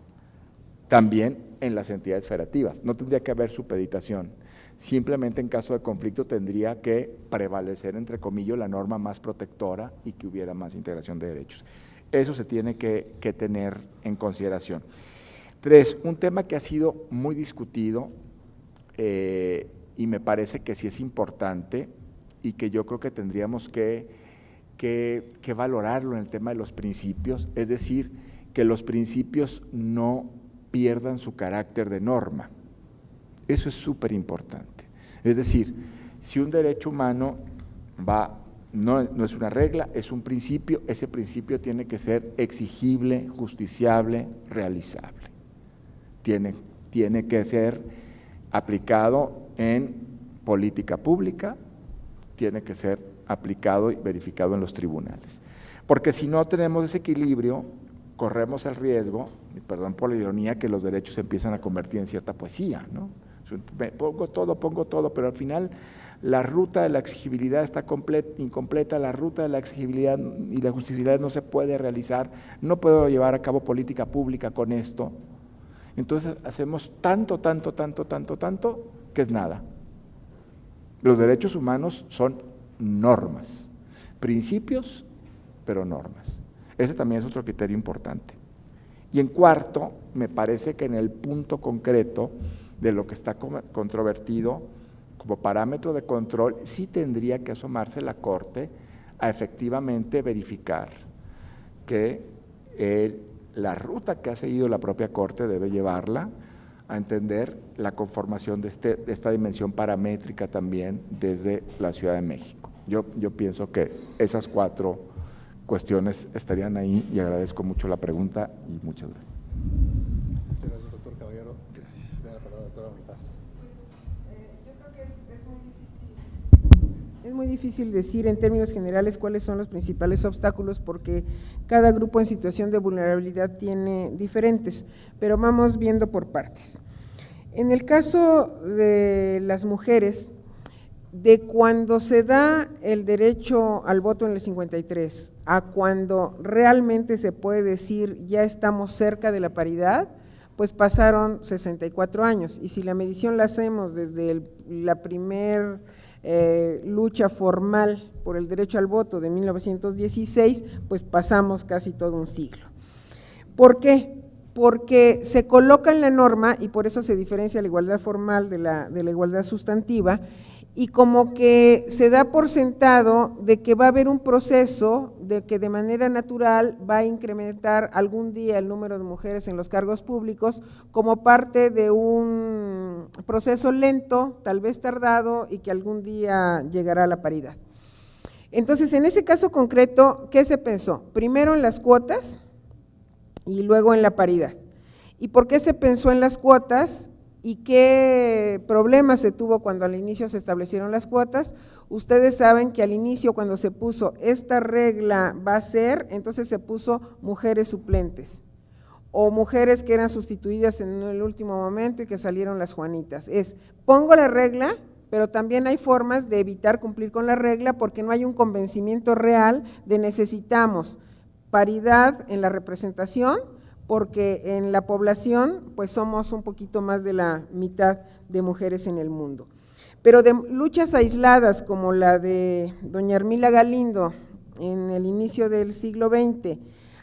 Speaker 4: también en las entidades federativas, no tendría que haber supeditación, simplemente en caso de conflicto tendría que prevalecer, entre comillas, la norma más protectora y que hubiera más integración de derechos. Eso se tiene que tener en consideración. 3, un tema que ha sido muy discutido y me parece que sí es importante y que yo creo que tendríamos que valorarlo en el tema de los principios, es decir, que los principios no pierdan su carácter de norma. Eso es súper importante. Es decir, si un derecho humano no es una regla, es un principio, ese principio tiene que ser exigible, justiciable, realizable. Tiene que ser aplicado en política pública, tiene que ser aplicado y verificado en los tribunales. Porque si no tenemos ese equilibrio, corremos el riesgo, y perdón por la ironía, que los derechos se empiezan a convertir en cierta poesía, ¿no? Pongo todo, pero al final la ruta de la exigibilidad está incompleta, la ruta de la exigibilidad y la justiciabilidad no se puede realizar, no puedo llevar a cabo política pública con esto. Entonces hacemos tanto, que es nada. Los derechos humanos son normas, principios, pero normas. Ese también es otro criterio importante. Y en cuarto, me parece que en el punto concreto de lo que está controvertido, como parámetro de control, sí tendría que asomarse la Corte a efectivamente verificar que la ruta que ha seguido la propia Corte debe llevarla a entender la conformación de esta dimensión paramétrica también desde la Ciudad de México. Yo pienso que esas 4 cuestiones estarían ahí y agradezco mucho la pregunta y muchas gracias.
Speaker 2: Muchas gracias, doctor Caballero. Gracias. La palabra, doctora Bonifaz.
Speaker 5: Yo creo que es muy difícil decir en términos generales cuáles son los principales obstáculos porque cada grupo en situación de vulnerabilidad tiene diferentes, pero vamos viendo por partes. En el caso de las mujeres, de cuando se da el derecho al voto en el 53 a cuando realmente se puede decir ya estamos cerca de la paridad, pues pasaron 64 años, y si la medición la hacemos desde la primer lucha formal por el derecho al voto de 1916, pues pasamos casi todo un siglo. ¿Por qué? Porque se coloca en la norma, y por eso se diferencia la igualdad formal de la igualdad sustantiva, y como que se da por sentado de que va a haber un proceso de que de manera natural va a incrementar algún día el número de mujeres en los cargos públicos como parte de un proceso lento, tal vez tardado, y que algún día llegará a la paridad. Entonces, en ese caso concreto, ¿qué se pensó? Primero en las cuotas y luego en la paridad. ¿Y por qué se pensó en las cuotas? ¿Y qué problemas se tuvo cuando al inicio se establecieron las cuotas? Ustedes saben que al inicio, cuando se puso esta regla va a ser, entonces se puso mujeres suplentes o mujeres que eran sustituidas en el último momento y que salieron las Juanitas. Pongo la regla, pero también hay formas de evitar cumplir con la regla porque no hay un convencimiento real de necesitamos paridad en la representación, porque en la población pues somos un poquito más de la mitad de mujeres en el mundo. Pero de luchas aisladas como la de doña Hermila Galindo en el inicio del siglo XX,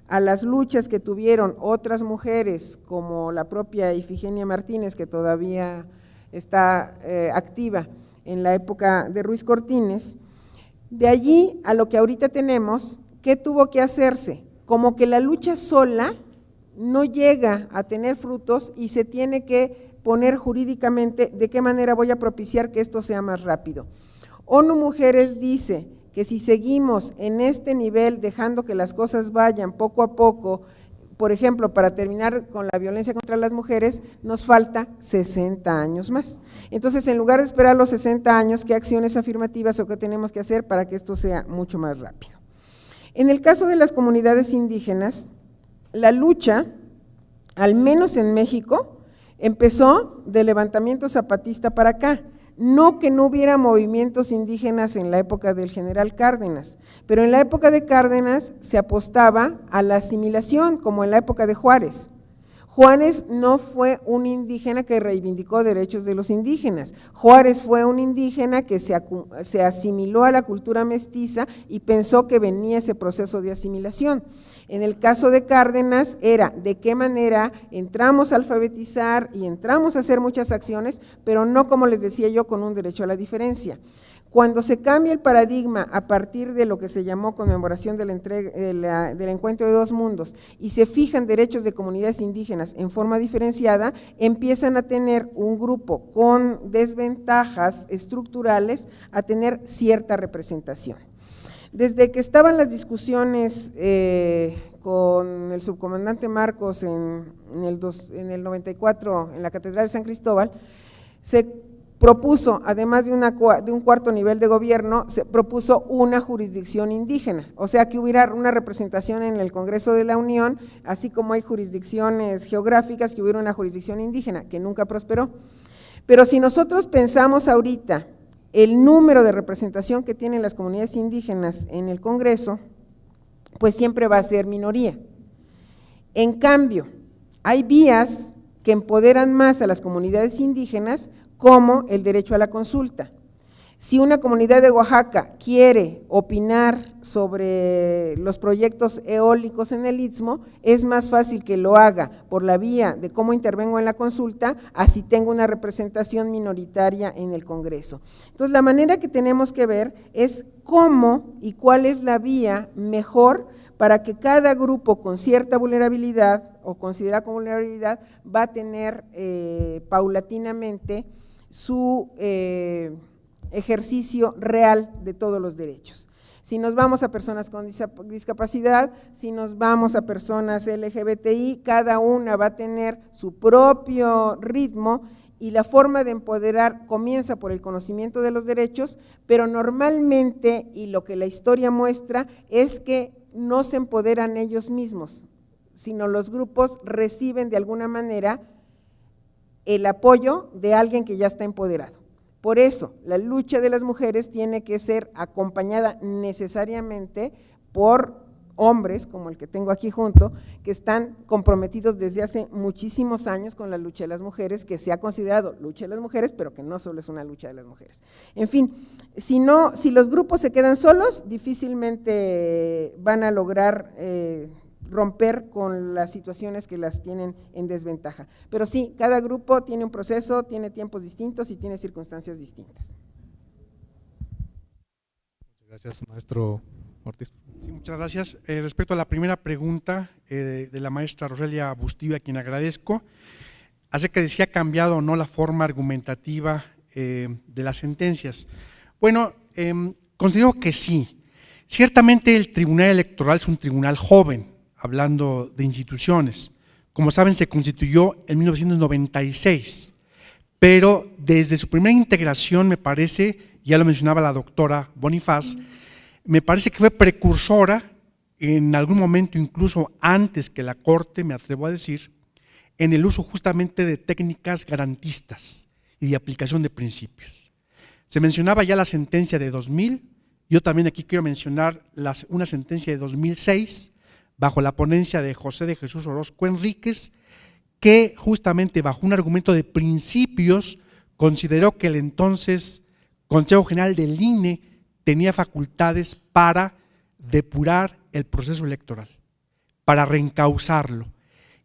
Speaker 5: a las luchas que tuvieron otras mujeres como la propia Ifigenia Martínez, que todavía está activa en la época de Ruiz Cortines, de allí a lo que ahorita tenemos, ¿qué tuvo que hacerse? Como que la lucha sola no llega a tener frutos y se tiene que poner jurídicamente de qué manera voy a propiciar que esto sea más rápido. ONU Mujeres dice que si seguimos en este nivel dejando que las cosas vayan poco a poco, por ejemplo, para terminar con la violencia contra las mujeres, nos falta 60 años más. Entonces, en lugar de esperar los 60 años, ¿qué acciones afirmativas o qué tenemos que hacer para que esto sea mucho más rápido? En el caso de las comunidades indígenas, la lucha, al menos en México, empezó del levantamiento zapatista para acá. No que no hubiera movimientos indígenas en la época del general Cárdenas, pero en la época de Cárdenas se apostaba a la asimilación, como en la época de Juárez. Juárez no fue un indígena que reivindicó derechos de los indígenas. Juárez fue un indígena que se asimiló a la cultura mestiza y pensó que venía ese proceso de asimilación. En el caso de Cárdenas era de qué manera entramos a alfabetizar y entramos a hacer muchas acciones, pero no, como les decía yo, con un derecho a la diferencia. Cuando se cambia el paradigma a partir de lo que se llamó conmemoración del encuentro de dos mundos y se fijan derechos de comunidades indígenas en forma diferenciada, empiezan a tener un grupo con desventajas estructurales a tener cierta representación. Desde que estaban las discusiones con el subcomandante Marcos en el 94 en la Catedral de San Cristóbal, se propuso, además de un cuarto nivel de gobierno, se propuso una jurisdicción indígena, o sea que hubiera una representación en el Congreso de la Unión, así como hay jurisdicciones geográficas, que hubiera una jurisdicción indígena, que nunca prosperó. Pero si nosotros pensamos ahorita el número de representación que tienen las comunidades indígenas en el Congreso, pues siempre va a ser minoría. En cambio, hay vías que empoderan más a las comunidades indígenas, como el derecho a la consulta. Si una comunidad de Oaxaca quiere opinar sobre los proyectos eólicos en el Istmo, es más fácil que lo haga por la vía de cómo intervengo en la consulta, así tengo una representación minoritaria en el Congreso. Entonces, la manera que tenemos que ver es cómo y cuál es la vía mejor para que cada grupo con cierta vulnerabilidad o considerada como vulnerabilidad va a tener paulatinamente su ejercicio real de todos los derechos. Si nos vamos a personas con discapacidad, si nos vamos a personas LGBTI, cada una va a tener su propio ritmo y la forma de empoderar comienza por el conocimiento de los derechos, pero normalmente, y lo que la historia muestra, es que no se empoderan ellos mismos, sino los grupos reciben de alguna manera el apoyo de alguien que ya está empoderado. Por eso, la lucha de las mujeres tiene que ser acompañada necesariamente por hombres, como el que tengo aquí junto, que están comprometidos desde hace muchísimos años con la lucha de las mujeres, que se ha considerado lucha de las mujeres, pero que no solo es una lucha de las mujeres. En fin, si los grupos se quedan solos, difícilmente van a lograr romper con las situaciones que las tienen en desventaja. Pero sí, cada grupo tiene un proceso, tiene tiempos distintos y tiene circunstancias distintas.
Speaker 2: Gracias, maestro Ortiz.
Speaker 6: Sí, muchas gracias. Respecto a la primera pregunta de la maestra Roselia Bustillo, a quien agradezco, acerca de si ha cambiado o no la forma argumentativa de las sentencias. Bueno, considero que sí. Ciertamente el Tribunal Electoral es un tribunal joven, hablando de instituciones. Como saben, se constituyó en 1996, pero desde su primera integración, me parece, ya lo mencionaba la doctora Bonifaz, me parece que fue precursora, en algún momento incluso antes que la Corte, me atrevo a decir, en el uso justamente de técnicas garantistas y de aplicación de principios. Se mencionaba ya la sentencia de 2000, yo también aquí quiero mencionar una sentencia de 2006, bajo la ponencia de José de Jesús Orozco Enríquez, que justamente bajo un argumento de principios consideró que el entonces Consejo General del INE tenía facultades para depurar el proceso electoral, para reencauzarlo.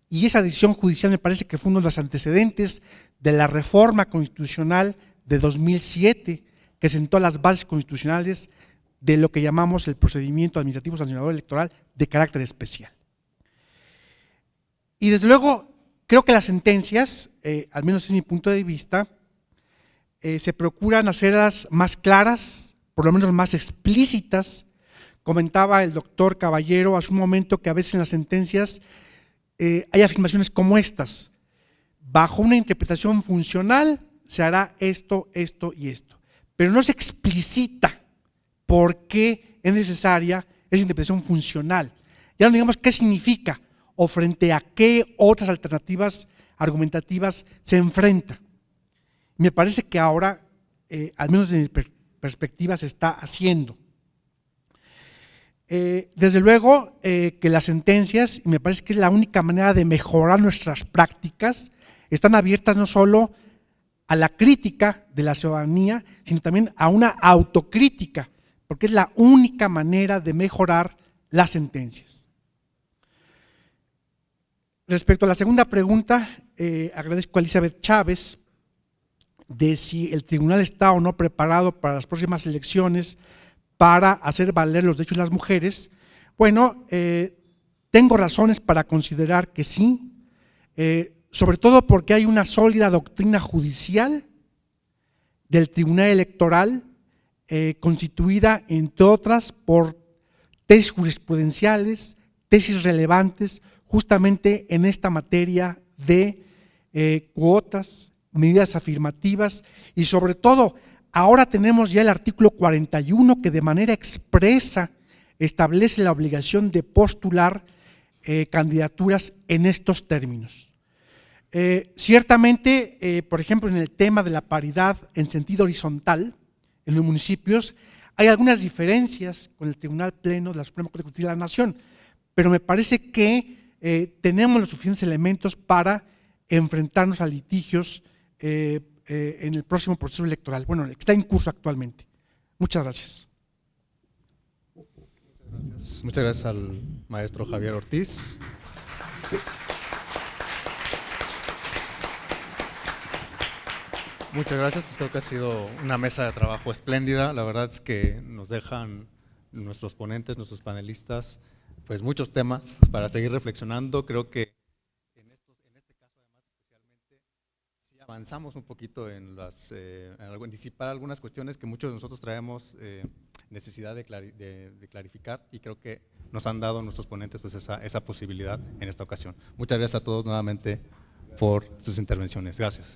Speaker 6: Y esa decisión judicial me parece que fue uno de los antecedentes de la reforma constitucional de 2007, que sentó las bases constitucionales de lo que llamamos el procedimiento administrativo sancionador electoral de carácter especial. Y desde luego, creo que las sentencias, al menos es mi punto de vista, se procuran hacerlas más claras, por lo menos más explícitas. Comentaba el doctor Caballero hace un momento que a veces en las sentencias hay afirmaciones como estas: bajo una interpretación funcional se hará esto, esto y esto, pero no se explicita por qué es necesaria esa interpretación funcional. Ya no digamos qué significa o frente a qué otras alternativas argumentativas se enfrenta. Me parece que ahora al menos desde mi perspectiva, se está haciendo. Desde luego que las sentencias, y me parece que es la única manera de mejorar nuestras prácticas, están abiertas no solo a la crítica de la ciudadanía, sino también a una autocrítica, porque es la única manera de mejorar las sentencias. Respecto a la segunda pregunta, agradezco a Elizabeth Chávez de si el tribunal está o no preparado para las próximas elecciones para hacer valer los derechos de las mujeres. Bueno, tengo razones para considerar que sí, sobre todo porque hay una sólida doctrina judicial del Tribunal Electoral, constituida, entre otras, por tesis jurisprudenciales, tesis relevantes, justamente en esta materia de cuotas, medidas afirmativas y sobre todo, ahora tenemos ya el artículo 41 que de manera expresa establece la obligación de postular candidaturas en estos términos. Ciertamente, por ejemplo, en el tema de la paridad en sentido horizontal, en los municipios, hay algunas diferencias con el Tribunal Pleno de la Suprema Corte de Justicia de la Nación, pero me parece que tenemos los suficientes elementos para enfrentarnos a litigios en el próximo proceso electoral, bueno, el que está en curso actualmente. Muchas gracias.
Speaker 2: Muchas gracias al maestro Javier Ortiz. Muchas gracias, pues creo que ha sido una mesa de trabajo espléndida. La verdad es que nos dejan nuestros ponentes, nuestros panelistas, pues muchos temas para seguir reflexionando. Creo que en este caso además especialmente sí avanzamos un poquito en disipar algunas cuestiones que muchos de nosotros traemos necesidad de clarificar, y creo que nos han dado nuestros ponentes pues esa posibilidad en esta ocasión. Muchas gracias a todos nuevamente por sus intervenciones. Gracias.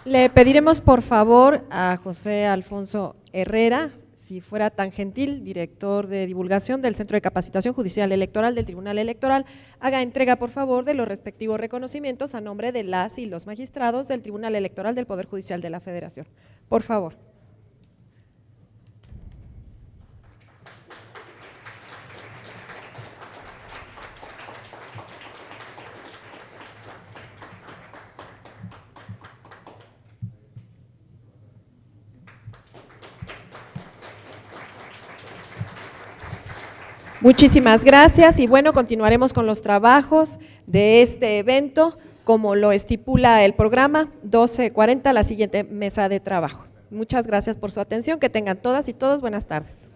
Speaker 1: Le pediremos por favor a José Alfonso Herrera, si fuera tan gentil, director de divulgación del Centro de Capacitación Judicial Electoral del Tribunal Electoral, haga entrega por favor de los respectivos reconocimientos a nombre de las y los magistrados del Tribunal Electoral del Poder Judicial de la Federación. Por favor. Muchísimas gracias y bueno, continuaremos con los trabajos de este evento, como lo estipula el programa, 12:40, la siguiente mesa de trabajo. Muchas gracias por su atención, que tengan todas y todos buenas tardes.